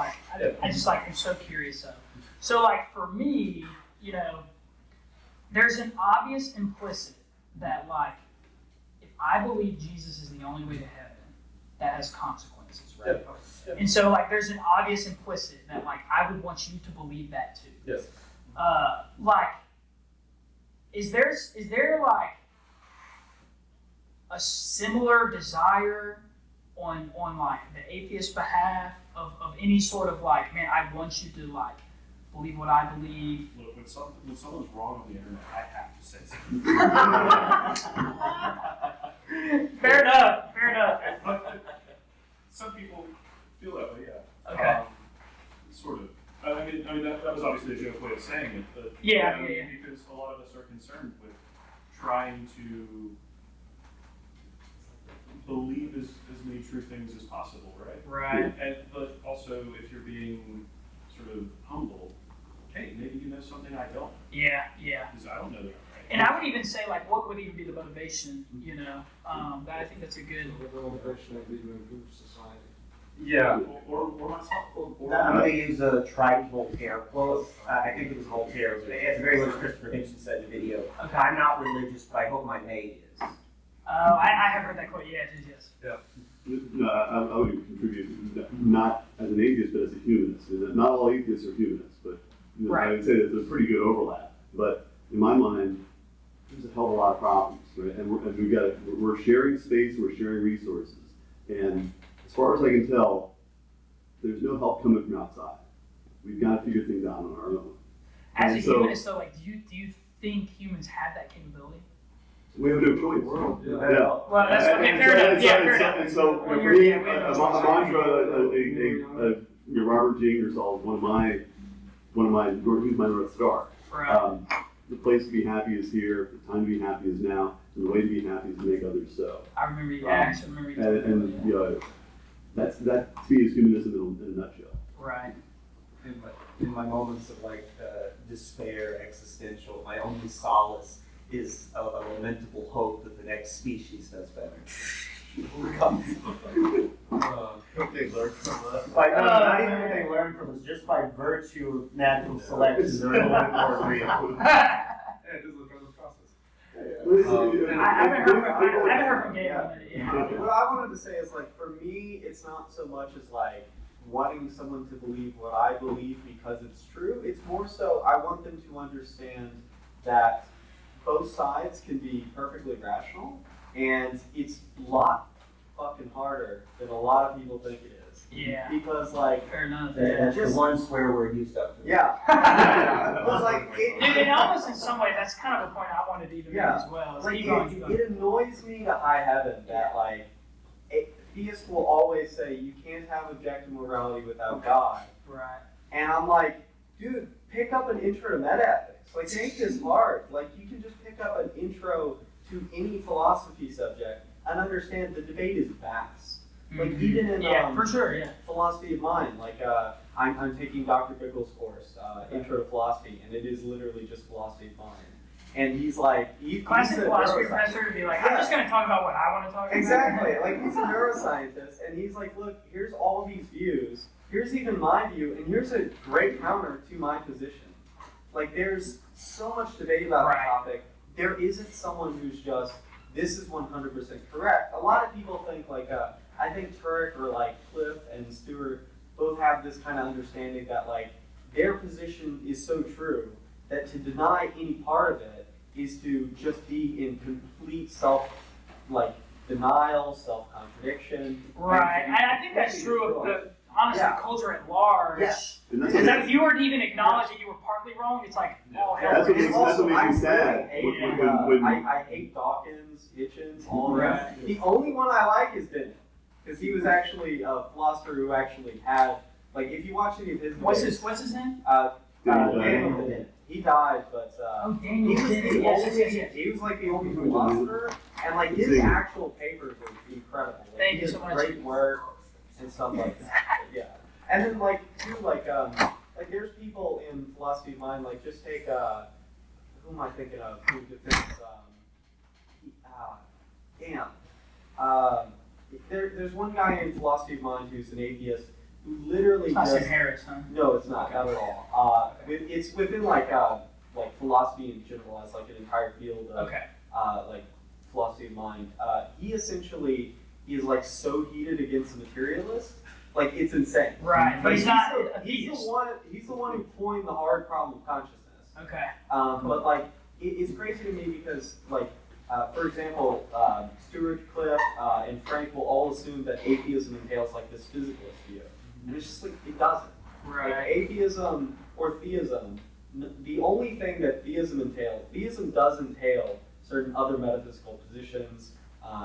like, I'm so curious of. So like for me, you know, there's an obvious implicit that like, if I believe Jesus is the only way to heaven, that has consequences, right? Yeah. And so like there's an obvious implicit that like I would want you to believe that too. Yes. Like, is there like a similar desire on like the atheist behalf of any sort of like, man, I want you to like believe what I believe? Look, when someone's wrong on the internet, I have to say something. Fair enough. Some people feel that way, yeah. Okay. Sort of. I mean that was obviously a joke way of saying it, but yeah. Because a lot of us are concerned with trying to believe as many true things as possible, right? Right. But also, if you're being sort of humble, hey, maybe you know something I don't. Yeah. Because I don't know that, right? And I would even say, like, what would even be the motivation, you know? I think that's a good... The motivation would be to improve society. Yeah. Or myself. I'm going to use a tried Voltaire quote. I think it was Voltaire, but at the very least, Christopher Hitchens said in the video, Okay. I'm not religious, but I hope my mate is. I have heard that quote. Yeah, yes. No, I would contribute, not as an atheist, but as a humanist. Not all atheists are humanists, but Right. I would say there's a pretty good overlap. But in my mind, there's a hell of a lot of problems, right? And we're sharing space, we're sharing resources. And as far as I can tell, there's no help coming from outside. We've got to figure things out on our own. As And a so- humanist, though, like, do you think humans have that capability? We have no choice. Yeah. Well, that's okay. And Fair so- enough. and Yeah, so- fair enough. And so, When for you're- me, yeah, we have no a choice. mantra, Robert J. Ingersoll is one of my, he's my North Star. Right. The place to be happy is here, the time to be happy is now, and the way to be happy is to make others so. I remember you. I actually remember you. And you know, that to me is humanism in a nutshell. Right. In my moments of like despair, existential, my only solace is a lamentable hope that the next species does better. Hope they learn from us. Not even what they learn from us, just by virtue of natural selection, they're a little more real. Yeah, it is a kind of process. I haven't heard from Gabe on it. Yeah. What I wanted to say is, like, for me, it's not so much as like wanting someone to believe what I believe because it's true. It's more so I want them to understand that both sides can be perfectly rational, and it's a lot fucking harder than a lot of people think it is. Yeah. Because, like, Fair enough. That's the one swear word used up. yeah. Because, like, Dude, and almost in some way, that's kind of a point I wanted to even make as well. Like, Keep going, keep going. it annoys me to high heaven that, like, theists will always say you can't have objective morality without God. Right. And I'm like, dude, pick up an intro to metaethics. Like, it ain't this hard. Like, you can just pick up an intro to any philosophy subject and understand the debate is vast. Like, even in for sure, yeah. philosophy of mind, like, I'm taking Dr. Bickle's course, Intro to Philosophy, and it is literally just philosophy of mind. And he's like, Classic he's a philosophy neuroscientist. professor to be like, I'm just going to talk about what I want to talk about. Exactly. Like, he's a neuroscientist, and he's like, look, here's all these views. Here's even my view, and here's a great counter to my position. Like, there's so much debate about the topic. There isn't someone who's just, this is 100% correct. A lot of people think, like, I think Turek or, like, Cliff and Stewart both have this kind of understanding that, like, their position is so true that to deny any part of it is to just be in complete denial, self-contradiction. Right. And I think that's true of the, honestly, culture at large. Yes. And Because if you were to even acknowledge that you were partly wrong, it's like, oh, hell. That's what it's makes also- me sad. I hate Dawkins, Hitchens, all of them. The only one I like is Dennett. Because he was actually a philosopher who actually had, like, if you watch any of his What's debates, his name? Daniel Dennett. He died, but Daniel he was Dennett. the Yes, only, yes, yes. he was like the only philosopher, and like his actual papers are incredible. Like, Thank he you did so much. Great work and stuff like that. Yeah, and then like too, like there's people in philosophy of mind, like just take who am I thinking of? Who defends there's one guy in philosophy of mind who's an atheist who literally It's not just Sam Harris, huh? no, it's not at all. It's within like philosophy in general as like an entire field of like philosophy of mind. He essentially is like so heated against the materialist, like it's insane. Right, but he's not a He's theist. the one who coined the hard problem of consciousness. Okay. But like it's crazy to me because like for example, Stuart, Cliff, and Frank will all assume that atheism entails like this physicalist view. And it's just like, it doesn't. Right. Like atheism or theism, the only thing that theism does entail certain other metaphysical positions,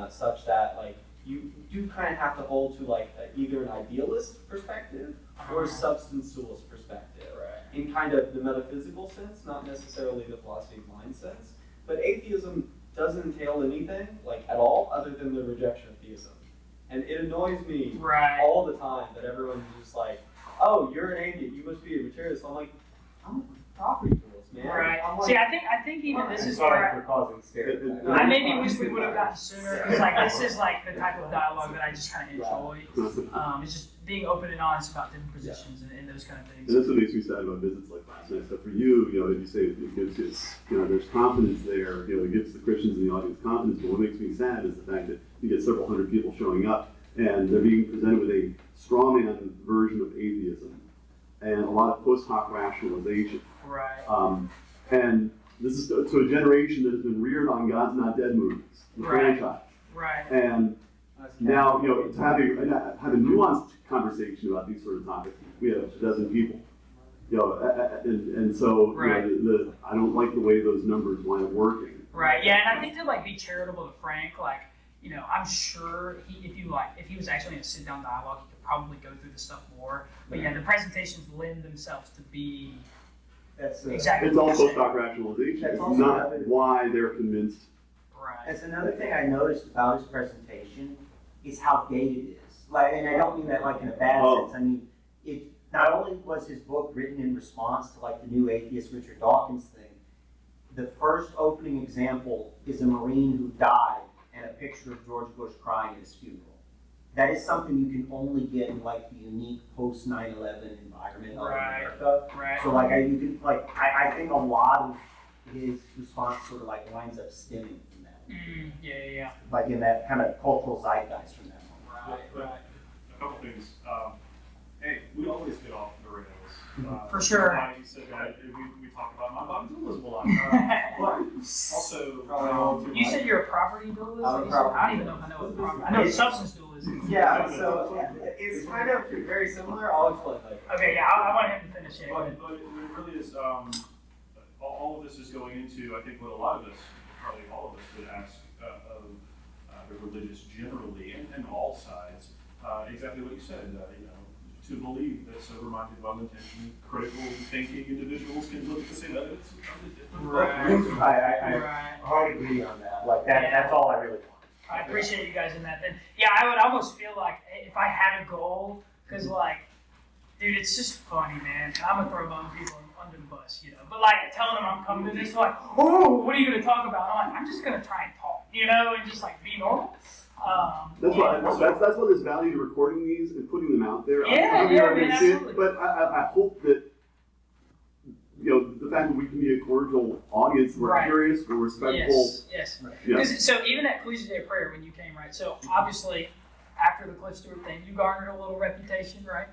such that like you do kind of have to hold to like either an idealist perspective or a substantialist perspective. Right. In kind of the metaphysical sense, not necessarily the philosophy of mind sense. But atheism doesn't entail anything like at all other than the rejection of theism. And it annoys me all the time that everyone's just like, oh, you're an atheist, you must be a materialist. I'm like, I'm a property rules, man. Right. I'm like, See, I think even this is Sorry where for causing stereotypes. I maybe wish we would have gotten sooner. Because like this is like the type of dialogue that I just kind of enjoy. It's just being open and honest about different positions and those kind of things. And that's what makes me sad about visits like last night. So for you, you know, you say it gives you, you know, there's confidence there. You know, it gives the Christians in the audience confidence. But what makes me sad is the fact that you get several hundred people showing up and they're being presented with a strawman version of atheism and a lot of post hoc rationalization. Right. And this is to a generation that has been reared on God's Not Dead movies, the franchise. Right. And now, you know, to have a nuanced conversation about these sort of topics, we have a dozen people. You know, and so right. you know, I don't like the way those numbers wind up working. Right. Yeah, and I think to like be charitable to Frank, like, you know, I'm sure if he was actually in a sit down dialogue, he could probably go through the stuff more. But yeah, the presentations lend themselves to be exactly. It's all post hoc rationalization. It's not why they're convinced. Right. That's another thing I noticed about his presentation is how dated it is. Like, and I don't mean that like in a bad sense. I mean, it not only was his book written in response to like the new atheist Richard Dawkins thing. The first opening example is a Marine who died and a picture of George Bush crying at his funeral. That is something you can only get in like the unique post 9/11 environment of America. Right. So like I think a lot of his response sort of like winds up stemming from that. Yeah. Like in that kind of cultural zeitgeist from that moment. Right. A couple things. Hey, we always get off the rails. For sure. You said that we talk about non-dualism a lot. But also, you said you're a property dualist? I don't even know if I know what property. I know substance dualism. Yeah, so it's kind of very similar. I'll explain later. Okay, yeah, I want him to finish it. But it really is, all of this is going into, I think, what a lot of us, probably all of us, would ask of the religious generally, and all sides, exactly what you said, you know, to believe that sober-minded, well-intentioned, critical thinking individuals can look at the same evidence and come to different Right. I hard agree on that. Like that's all I really want. I appreciate you guys in that. Then, yeah, I would almost feel like if I had a goal, because like, dude, it's just funny, man. And I'm gonna throw my own people under the bus, you know. But like telling them I'm coming to this, like, oh, what are you gonna talk about? I'm like, I'm just gonna try and talk, you know, and just like be normal. That's why there's value to recording these and putting them out there. Yeah, man, absolutely. But I hope that, you know, the fact that we can be a cordial audience, we're curious, we're respectful. Yes. Yeah. So even at Collegiate Day of Prayer, when you came, right? So obviously, after the Cliff Stewart thing, you garnered a little reputation, right?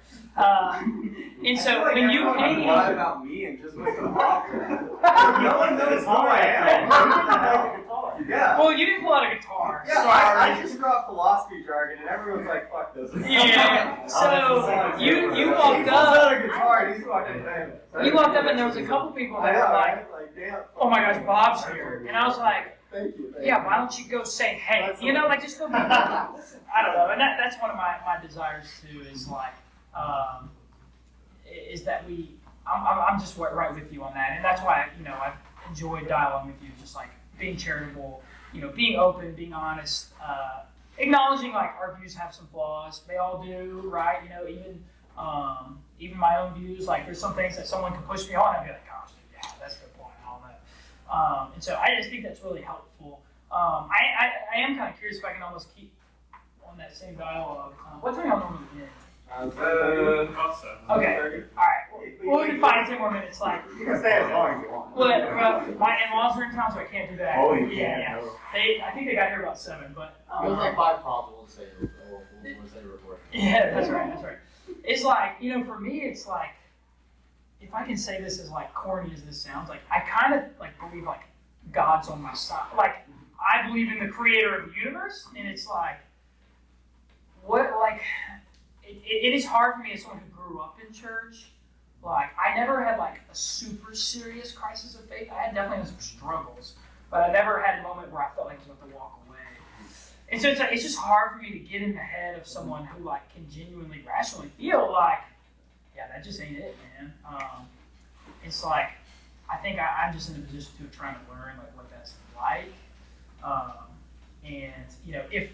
And so when you came, a lot about me and just my guitar. No one knows who I am. Yeah. Well, you didn't pull out a guitar. Yeah, I just brought philosophy jargon, and everyone's like, "Fuck this." Yeah. So you walked He pulls up. out a guitar, and he's fucking famous. You walked up, and there was a couple people that were like, damn. "Oh my gosh, Bob's here," and I was like, Thank you. "Yeah, why don't you go say hey?" You know, like just go. I don't know, and that's one of my desires too. Is like, is that I'm just right with you on that, and that's why you know I enjoyed dialoguing with you, just like being charitable, you know, being open, being honest, acknowledging like our views have some flaws. They all do, right? You know, even my own views. Like there's some things that someone can push me on, and I'd be like, "Gosh, yeah, that's a good point." All that. And so I just think that's really helpful. I am kind of curious if I can almost keep on that same dialogue. What time y'all normally begin? Okay. All right. Well, we can find 10 more minutes. Like, You can stay as long as you want. well, my in-laws are in town, so I can't do that. Oh, you yeah. can't. I think they got here about 7, but. It was like 5 calls. We'll say report. Yeah, that's right. It's like, you know, for me, it's like, if I can say this as like corny as this sounds, like I kind of like believe like God's on my side. Like I believe in the creator of the universe, and it's like, what like, it is hard for me as someone who grew up in church. Like I never had like a super serious crisis of faith. I had definitely some struggles, but I never had a moment where I felt like I was about to walk away. And so it's like, it's just hard for me to get in the head of someone who like can genuinely, rationally feel like, yeah, that just ain't it, man. It's like, I think I'm just in a position to trying to learn like what that's like. And you know, if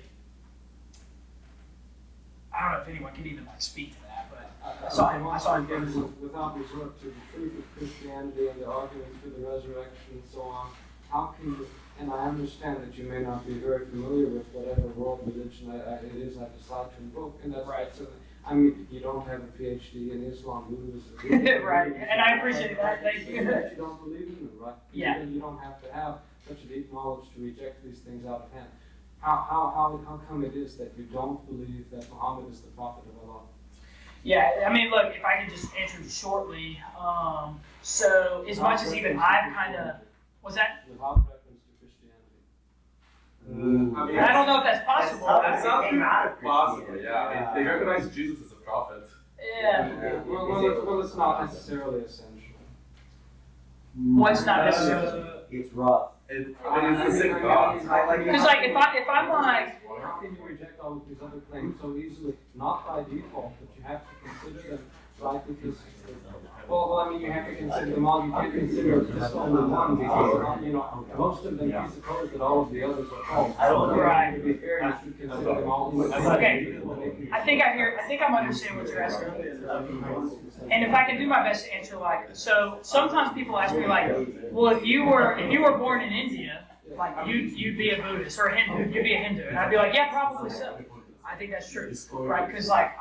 I don't know if anyone can even like speak to that, but I saw him without resort to the truth of Christianity and the arguments for the resurrection and so on. How can you? And I understand that you may not be very familiar with whatever world religion it is I decide to invoke, and that's right. I mean, you don't have a PhD in Islam, who is Right, and I appreciate that, thank you. That you don't believe in them, right? Yeah. You don't have to have such a deep knowledge to reject these things out of hand. How come it is that you don't believe that Muhammad is the prophet of Allah? Yeah, I mean, look, if I could just answer shortly. So, as much as even I've kind of, was that? Without reference to Christianity. I mean, I don't know if that's possible. That's not possible, yeah. They recognize Jesus as a prophet. Yeah. Well, it's not necessarily essential. What's not necessarily? It's rough. It's a sick God. Because, like, if I'm like, How can you reject all of these other claims so easily? Not by default, but you have to consider them, right? Because, well, I mean, you have to consider them all. You can't consider just only one because, you know, most of them presuppose that all of the others are false. Right. To be fair, you should consider them all. Okay. I think I'm understanding what you're asking. And if I can do my best to answer, like, so sometimes people ask me, like, well, if you were born in India, like, you'd be a Buddhist or a Hindu, you'd be a Hindu, and I'd be like, yeah, probably so. I think that's true, right? Because like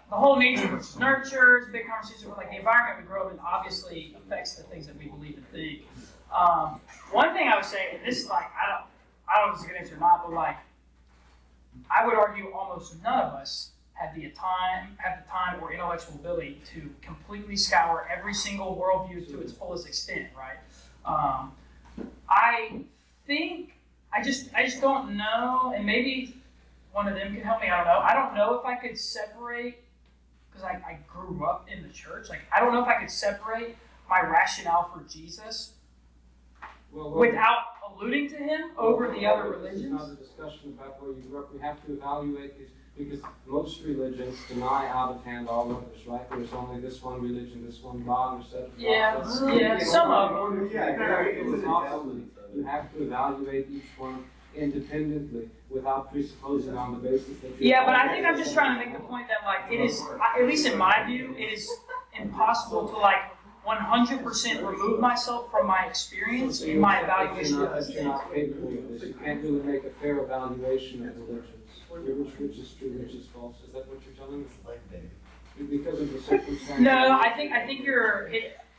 the whole nature versus nurture is a big conversation. But like the environment we grow up in obviously affects the things that we believe and think. One thing I would say, and this like I don't know if it's a good answer or not, but like I would argue almost none of us have the time or intellectual ability to completely scour every single worldview to its fullest extent, right? I think I just don't know, and maybe one of them can help me. I don't know. I don't know if I could separate, because I grew up in the church. Like I don't know if I could separate my rationale for Jesus without alluding to him over the other religions. This is not a discussion about where you grew up. We have to evaluate these because most religions deny out of hand all others, right? There's only this one religion, this one God, or set of prophets. Yeah, some of them. You have to evaluate each one independently without presupposing on the basis that Yeah, but I think I'm just trying to make the point that like it is, at least in my view, it is impossible to like 100% remove myself from my experience in my evaluation of this. You're not capable of this. You can't really make a fair evaluation of religions. Which is true, which is false. Is that what you're telling me? Because of the circumstances. No, I think you're.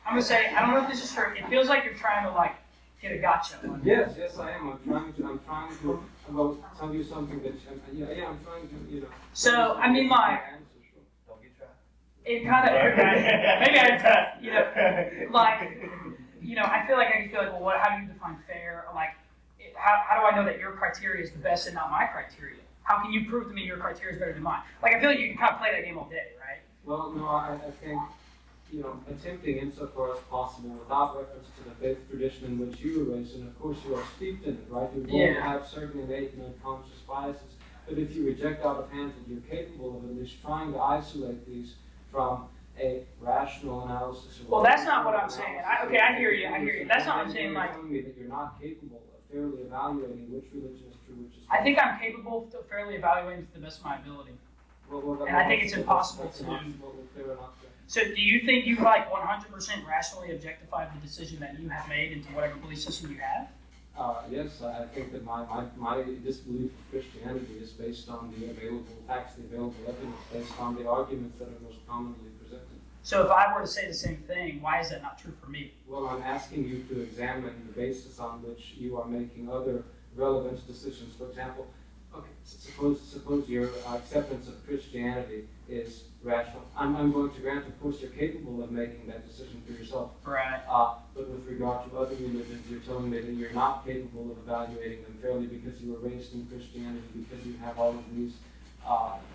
I'm gonna say I don't know if this is true. It feels like you're trying to like get a gotcha one. Yes, I am. I'm trying to tell you something that I'm trying to So I mean like. Don't get trapped. It kind of maybe I feel like I can feel like, well, how do you define fair? Like, how do I know that your criteria is the best and not my criteria? How can you prove to me your criteria is better than mine? Like, I feel like you can kind of play that game all day, right? Well, no, I think attempting insofar as possible without reference to the faith tradition in which you were raised, and of course you are steeped in it, right? You're going to have certain innate and unconscious biases, but if you reject out of hand that you're capable of at least trying to isolate these from a rational analysis. Well, that's not what I'm saying. I hear you. That's not what I'm saying. Like, telling me that you're not capable of fairly evaluating which religion is true, which is false. I think I'm capable of fairly evaluating to the best of my ability. And I think it's impossible to do. So, do you think you like 100% rationally objectified the decision that you have made into whatever belief system you have? Yes, I think that my disbelief of Christianity is based on the available facts, the available evidence, based on the arguments that are most commonly presented. So if I were to say the same thing, why is that not true for me? Well, I'm asking you to examine the basis on which you are making other relevant decisions. For example, okay, suppose your acceptance of Christianity is rational. I'm going to grant, of course, you're capable of making that decision for yourself. Right. But with regard to other religions, you're telling me that you're not capable of evaluating them fairly because you were raised in Christianity, because you have all of these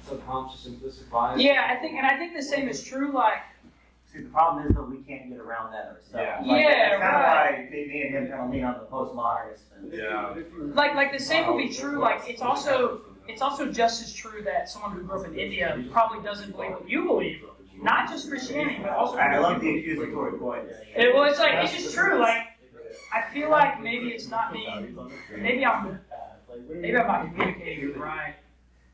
subconscious implicit biases. Yeah, I think the same is true. Like, see, the problem is that we can't get around that ourselves. Yeah, That's kind of why me and him kind of lean on the postmodernists. Like the same will be true. Like it's also just as true that someone who grew up in India probably doesn't believe what you believe. Not just Christianity, but also. I love the accusatory point. It's just true. Like I feel like maybe it's not me. Maybe I'm not communicating right.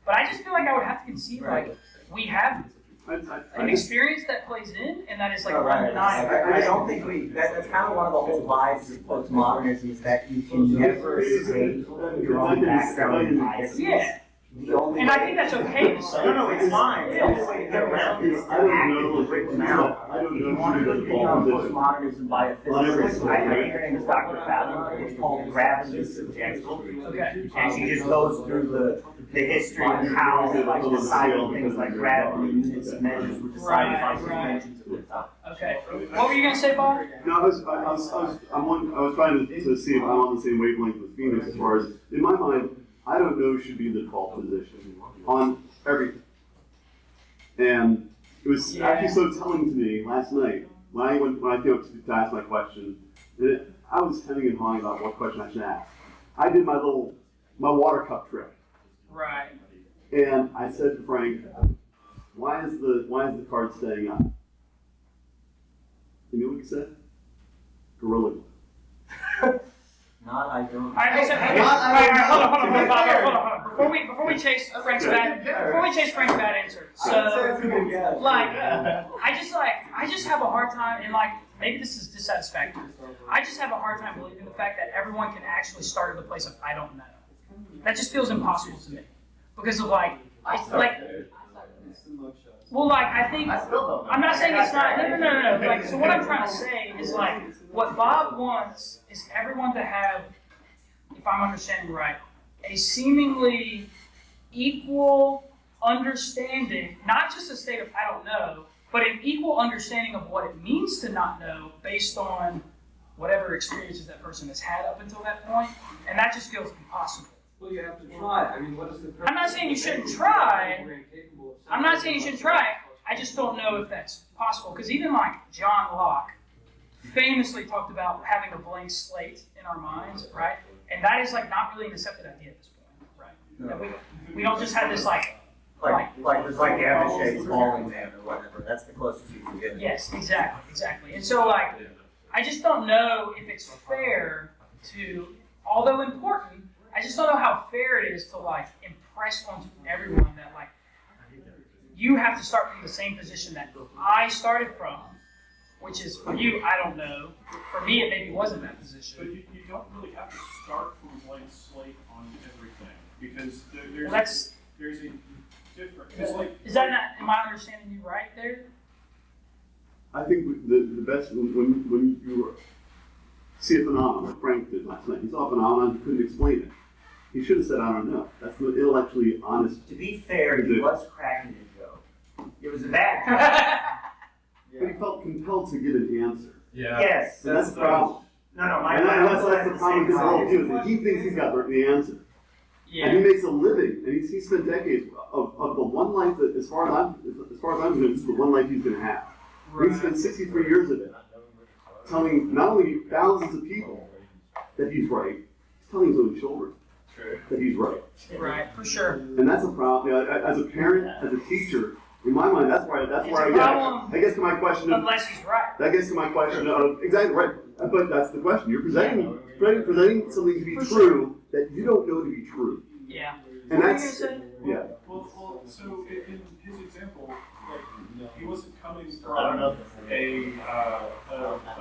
But I just feel like I would have to concede like we have an experience that plays in, and that is like undeniable. I don't think that's kind of one of the whole lies of postmodernism is that you can never say your own background bias. Yeah. The only And I way- think that's okay to say. No, it's fine. The only way to get around it is to I don't actively know. bring them out. I don't If know you if want a you good should video on position. postmodernism by a physicist, I think her name is Dr. Fathom. It's called Gravity Subjective. Okay. And she just goes through the history of how like deciding things like gravity and units and measures were decided by conventions at the time. Okay. What were you gonna say, Bob? No, I was trying to see if I'm on the same wavelength with Phoenix as far as, in my mind, I don't know should be the default position on everything. And it was actually so telling to me last night when I came up to ask my question, and I was hemming and hawing about what question I should ask. I did my water cup trick. Right. And I said to Frank, why is the card staying up? You know what he said? Gorilla Glue. Not I don't. Alright, listen, hold on. Before we chase Frank's bad answer. So, like, I just have a hard time, and like, maybe this is dissatisfactory. I just have a hard time believing the fact that everyone can actually start at the place of I don't know. That just feels impossible to me. Because of like, well, like, I think, I'm not saying it's not, no. Like, so what I'm trying to say is, like, what Bob wants is everyone to have, if I'm understanding right, a seemingly equal understanding, not just a state of I don't know, but an equal understanding of what it means to not know based on whatever experiences that person has had up until that point, and that just feels impossible. Well, you have to try. I mean, what is the purpose? I'm not saying you shouldn't try. I'm not saying you shouldn't try. I just don't know if that's possible. Because even like John Locke famously talked about having a blank slate in our minds, right? And that is like not really an accepted idea at this point, right? No. That we don't just have this like there's like Avishay's falling man or whatever. That's the closest you can get. Yes, exactly. And so like, I just don't know if it's fair to, although important, I just don't know how fair it is to like impress onto everyone that like you have to start from the same position that I started from, which is for you, I don't know. For me, it maybe wasn't that position. But you don't really have to start from a blank slate on everything because there's a different. It's like, is that not? Am I understanding you right there? I think the best when you see a phenomenon like Frank did last night. He saw a phenomenon, he couldn't explain it. He should have said, I don't know. That's the intellectually honest. To be fair, he was cracking his joke. It was a bad joke. But he felt compelled to give an answer. Yeah. Yes. And that's the problem. No, And that's the problem with his whole view. Is that he thinks he's got the answer. Yeah. And he makes a living, and he spent decades of the one life that, as far as I'm concerned, this is the one life he's going to have. Right. He spent 63 years of it telling not only thousands of people that he's right, he's telling his own children that he's right. Right, for sure. And that's a problem. You know, as a parent, as a teacher, in my mind, that's where I problem. get. I guess to my question of, Unless he's right. that gets to my question of exactly right. But that's the question. You're presenting something to be true that you don't know to be true. Yeah. And What were you that's gonna say? yeah. well, so in his example, like he wasn't coming from a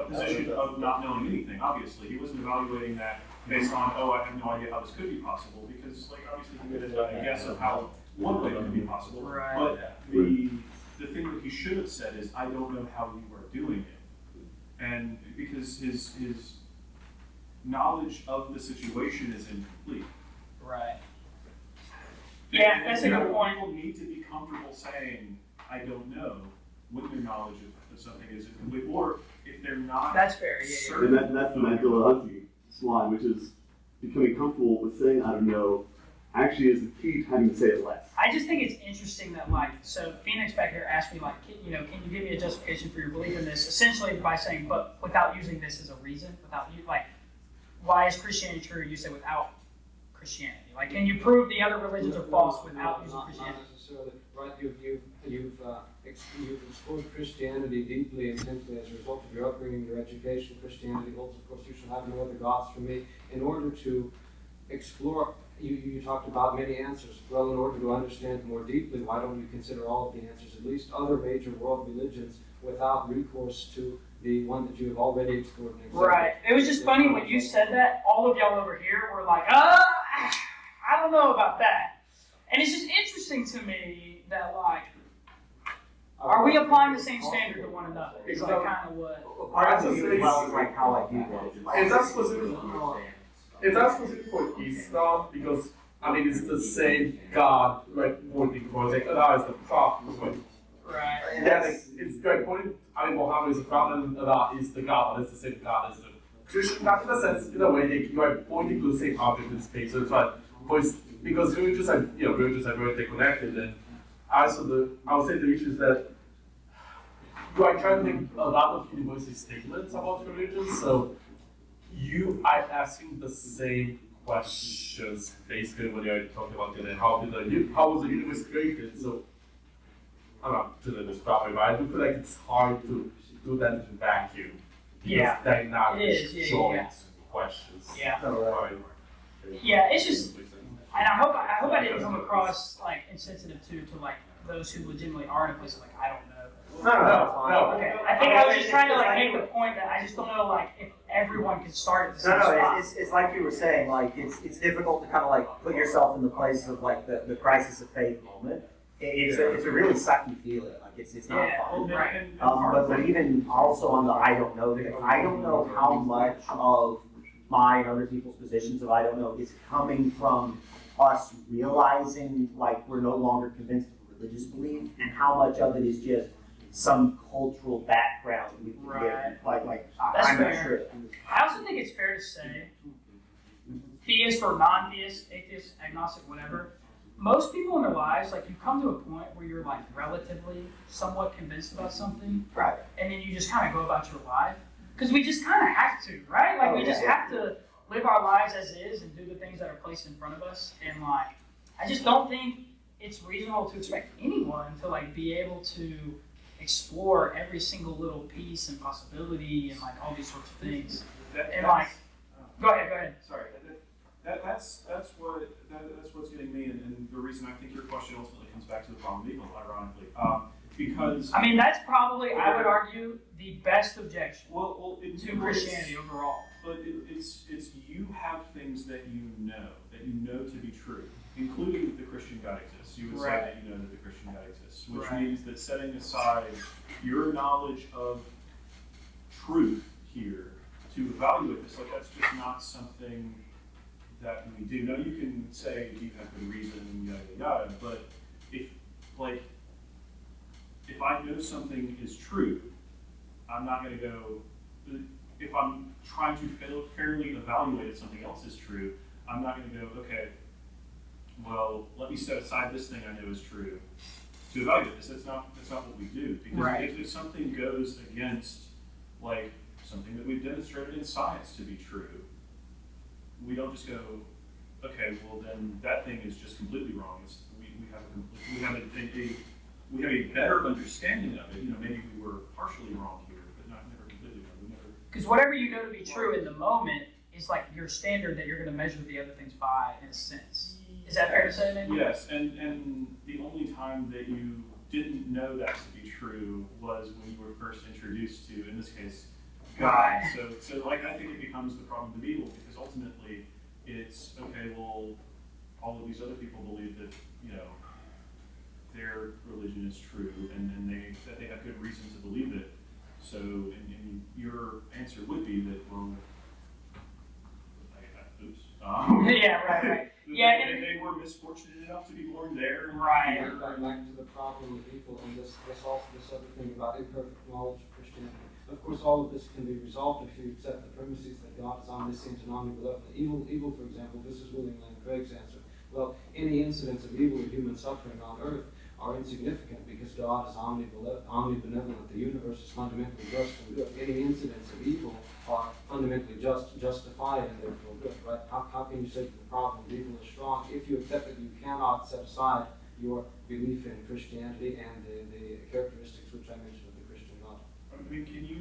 position of not knowing anything. Obviously, he wasn't evaluating that based on I have no idea how this could be possible because like obviously he made a guess of how one way it could be possible. Right. But the thing that he should have said is I don't know how you are doing it, and because his knowledge of the situation is incomplete. Right. Yeah, that's a good point. People need to be comfortable saying, I don't know, when their knowledge of something is incomplete, or if they're not That's fair, yeah. certain. And that's the mental hunting slide, which is becoming comfortable with saying I don't know. Actually, is the key to having to say it less. I just think it's interesting that, like, so Phoenix back here asked me, like, can you give me a justification for your belief in this? Essentially by saying, but without using this as a reason, without you, like, why is Christianity true? You say without Christianity. Like, can you prove the other religions are false without using Christianity? Not necessarily. Right, you've explored Christianity deeply and intensely as a result of your upbringing, your education. Christianity holds, of course, you shall have no other gods from me. In order to explore, you talked about many answers. Well, in order to understand more deeply, why don't you consider all of the answers, at least other major world religions, without recourse to the one that you have already explored and accepted? Right. It was just funny when you said that, all of y'all over here were like, I don't know about that. And it's just interesting to me that, like, are we applying the same standard to one another? It's like kind of what. Part of it as well is like how I do that. Is that specific for Islam? Because I mean, it's the same God, like pointing towards like Allah is the prophet, Right. Yes, it's like pointing. I mean, Muhammad is the prophet, and Allah is the God, but it's the same God as the Christian. Not in a sense, in a way, you are pointing to the same object in space. So it's like, because religions are, religions are very interconnected, and also I would say the issue is that you are trying to make a lot of universal statements about religion, so you are asking the same questions basically when you're talking about how was the universe created. So I'm not doing this properly, but I do feel like it's hard to do that in a vacuum. Yeah. They're not Yeah. questions. Yeah. Right. Yeah, it's just, and I hope I didn't come across like insensitive to like those who legitimately are in a place of like I don't know. No. Okay, I think I was just trying to like make the point that I just don't know like if everyone can start at the same spot. It's like you were saying, like it's difficult to kind of like put yourself in the place of like the crisis of faith moment. It's a really sucky feeling. Like it's not fun. Right. But even also on the I don't know thing, I don't know how much of my and other people's positions of I don't know is coming from us realizing like we're no longer convinced of religious belief, and how much of it is just some cultural background we can get. Like That's I'm fair. not sure. I also think it's fair to say, theist or non-theist, atheist, agnostic, whatever, most people in their lives, like you come to a point where you're like relatively somewhat convinced about something, Right. and then you just kind of go about your life. Because we just kind of have to, right? Like we just have to live our lives as is and do the things that are placed in front of us. And like, I just don't think it's reasonable to expect anyone to like be able to explore every single little piece and possibility and like all these sorts of things. Go ahead. Sorry, that's what's getting me, and the reason I think your question ultimately comes back to the problem of evil, ironically, because I mean that's probably I would argue the best objection to Christianity overall. But it's you have things that you know to be true, including that the Christian God exists. You would say that you know that the Christian God exists, which means that setting aside your knowledge of truth here to evaluate this, like that's just not something that we do. Now you can say, do you have good reason, yada yada, but if I know something is true, I'm not going to go. If I'm trying to fairly evaluate if something else is true, I'm not going to go, okay, well, let me set aside this thing I know is true to evaluate this. That's not what we do. Because if something goes against, like, something that we've demonstrated in science to be true, we don't just go, okay, well then that thing is just completely wrong. We have a better understanding of it. Maybe we were partially wrong here, but never completely wrong. Because whatever you know to be true in the moment is like your standard that you're going to measure the other things by, in a sense. Is that fair to say, then? Yes, and the only time that you didn't know that to be true was when you were first introduced to, in this case, God. So like I think it becomes the problem of evil, because ultimately it's okay. Well, all of these other people believe that their religion is true, and that they have good reason to believe it. So, and your answer would be that, well, oops. Right. Yeah, they were misfortunate enough to be born there. Right. Back to the problem of evil and this other thing about imperfect knowledge of Christianity. Of course, all of this can be resolved if you accept the premises that God is omniscient and omnibenevolent. Evil, for example, this is William Lane Craig's answer. Well, any incidents of evil and human suffering on earth are insignificant because God is omnibenevolent. The universe is fundamentally just and good. Any incidents of evil are fundamentally justified, and therefore good. Right? How can you say that the problem of evil is strong if you accept that you cannot set aside your belief in Christianity and the characteristics which I mentioned of the Christian God?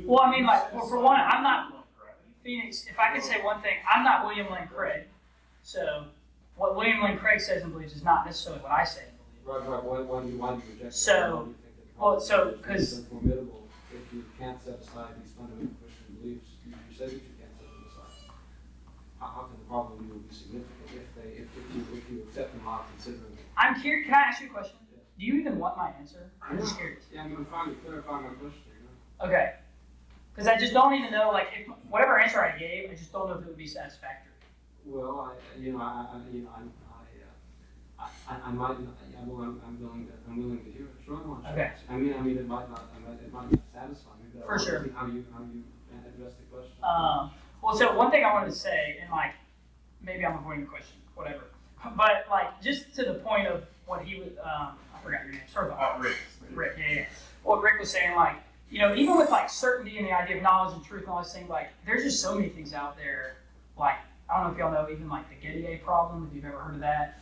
Well, I mean, like, for one, I'm not Phoenix. If I could say one thing, I'm not William Lane Craig. So, what William Lane Craig says and believes is not necessarily what I say and believe. Right. Why do you reject So, it? Why do you think that because it's formidable if you can't set aside these fundamental Christian beliefs? You say that you can't set them aside. How can the problem of evil be significant if you accept them while considering it? I I'm curious. Can I ask you a question? Do you even want my answer? I'm just curious. Yeah, I'm trying to clarify my question. Okay. Because I just don't even know, like, if whatever answer I gave, I just don't know if it would be satisfactory. Well, I'm willing to hear it. Sure, Okay. I mean, it might not satisfy me. But For sure. How you address the question? Well, so one thing I wanted to say, and like, maybe I'm avoiding the question, whatever. But like, just to the point of what he was, I forgot your name. Sorry about Rick. Rick, yeah. What Rick was saying, like, you know, even with like certainty and the idea of knowledge and truth and all this thing, like, there's just so many things out there. Like, I don't know if y'all know even like the Gettier problem, if you've ever heard of that,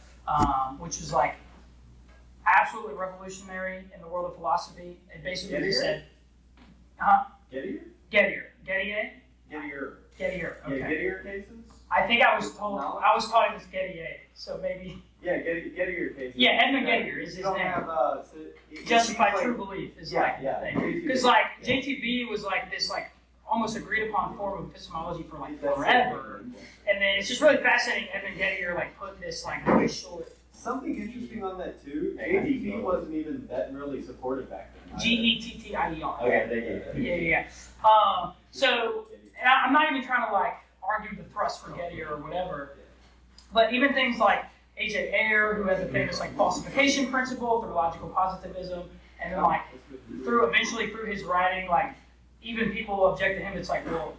which was like absolutely revolutionary in the world of philosophy. It basically just said, Gettier? Gettier. Gettier. Okay. Yeah, Gettier cases? I think I was taught it was Gettier, so maybe. Yeah, Gettier cases. Yeah, Edmund Gettier is his name. Justified true belief is like the thing. Because like JTB was like this like almost agreed upon form of epistemology for like forever, and then it's just really fascinating. Edmund Gettier like put this like really short. Something interesting on that too. JTB wasn't even that really supported back then. Gettier. Okay, thank you. Yeah. So, and I'm not even trying to like argue the thrust for Gettier or whatever, but even things like A.J. Ayer, who had the famous like falsification principle through logical positivism, and then like eventually through his writing, like even people object to him. It's like, well,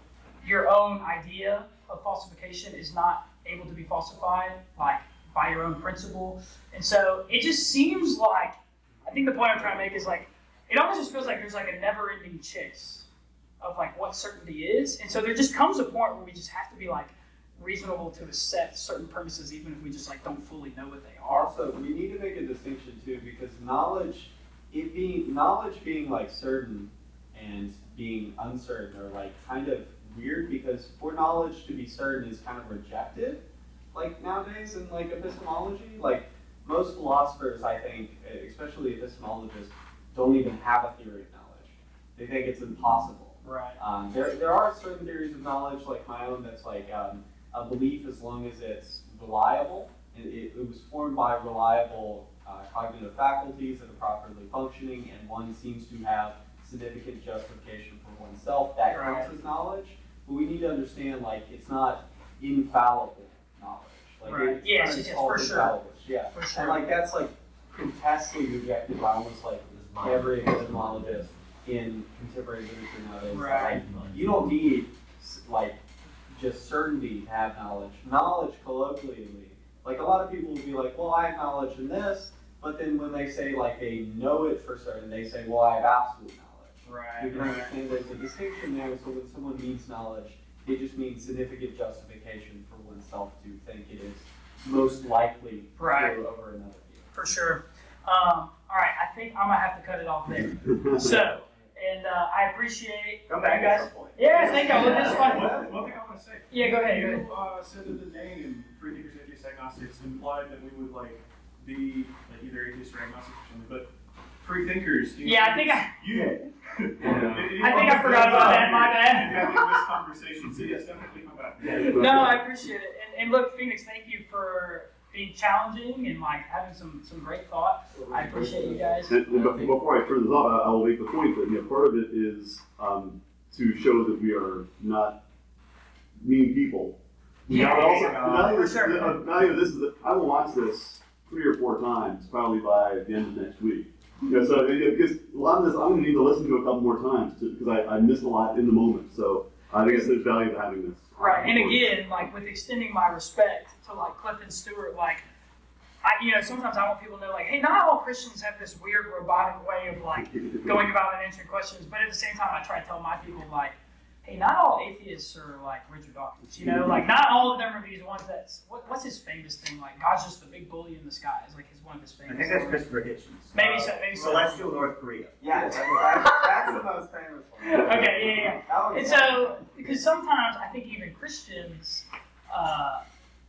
your own idea of falsification is not able to be falsified, like by your own principle. And so it just seems like, I think the point I'm trying to make is like, it almost just feels like there's like a never-ending chase of like what certainty is. And so there just comes a point where we just have to be like reasonable to accept certain premises, even if we just like don't fully know what they are. Also, we need to make a distinction too, because knowledge being like certain and being uncertain are like kind of weird, because for knowledge to be certain is kind of rejected, like nowadays in like epistemology. Like most philosophers, I think, especially epistemologists, don't even have a theory of knowledge. They think it's impossible. Right. There are certain theories of knowledge, like my own, that's like a belief as long as it's reliable. It was formed by reliable cognitive faculties that are properly functioning, and one seems to have significant justification for oneself. That counts as knowledge. But we need to understand, like, it's not infallible knowledge. Like, right. Yes, for sure. Yeah. For sure. And like that's like contestedly rejected by almost like every epistemologist in contemporary literature nowadays. Right. Like, you don't need like just certainty to have knowledge. Knowledge, colloquially, like a lot of people will be like, well, I have knowledge in this, but then when they say like they know it for certain, they say, well, I have absolute knowledge. Right. You can understand there's a distinction there. So when someone means knowledge, it just means significant justification for oneself to think it is most likely true over another view. For sure. All right, I think I'm gonna have to cut it off there. So, and I appreciate Come back you guys. at some point. Yeah, thank you. Well, this is fun. One thing I want to say. Yeah, go ahead. You said that the name Freethinkers, Atheists, Agnostics implied that we would like be like either atheists or agnostics or something, but Freethinkers. Yeah, I think I. I think I forgot about that. My bad. Having this conversation, so yes, definitely come back. No, I appreciate it. And look, Phoenix, thank you for being challenging and like having some great thought. I appreciate you guys. And before I turn this off, I will make the point that part of it is to show that we are not mean people. Yeah, not even this is. I will watch this 3 or 4 times probably by the end of next week. So because a lot of this, I'm going to need to listen to a couple more times because I missed a lot in the moment. So I think there's value to having this. Right, and again, like with extending my respect to like Cliff and Stewart, like sometimes I want people to know, like, hey, not all Christians have this weird robotic way of like going about and answering questions, but at the same time, I try to tell my people, like, hey, not all atheists are like Richard Dawkins, like not all of them are these ones that's what's his famous thing, like God's just the big bully in the sky is like one of his famous. I think that's Christopher Hitchens. Maybe so. Celestial North Korea. Yeah, that's the most famous one. Okay, yeah. And so, because sometimes I think even Christians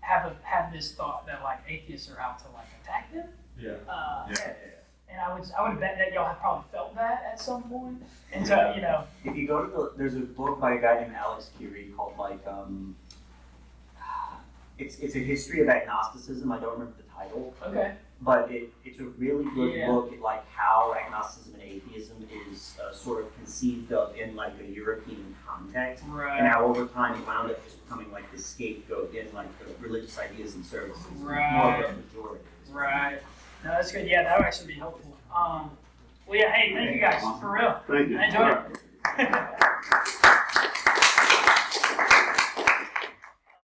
have this thought that like atheists are out to like attack them. Yeah. And I would bet that y'all have probably felt that at some point. And so, if you go to there's a book by a guy named Alex Curie called like it's a history of agnosticism. I don't remember the title. Okay. but it's a really good Yeah. look at like how agnosticism and atheism is sort of conceived of in like a European context, and Right. how over time it wound up just becoming like the scapegoat in like the religious ideas and services. More of Right. a majority. Right. No, that's good. Yeah, that would actually be helpful. Well, yeah. Hey, thank you guys for real. Thank you. I enjoyed it.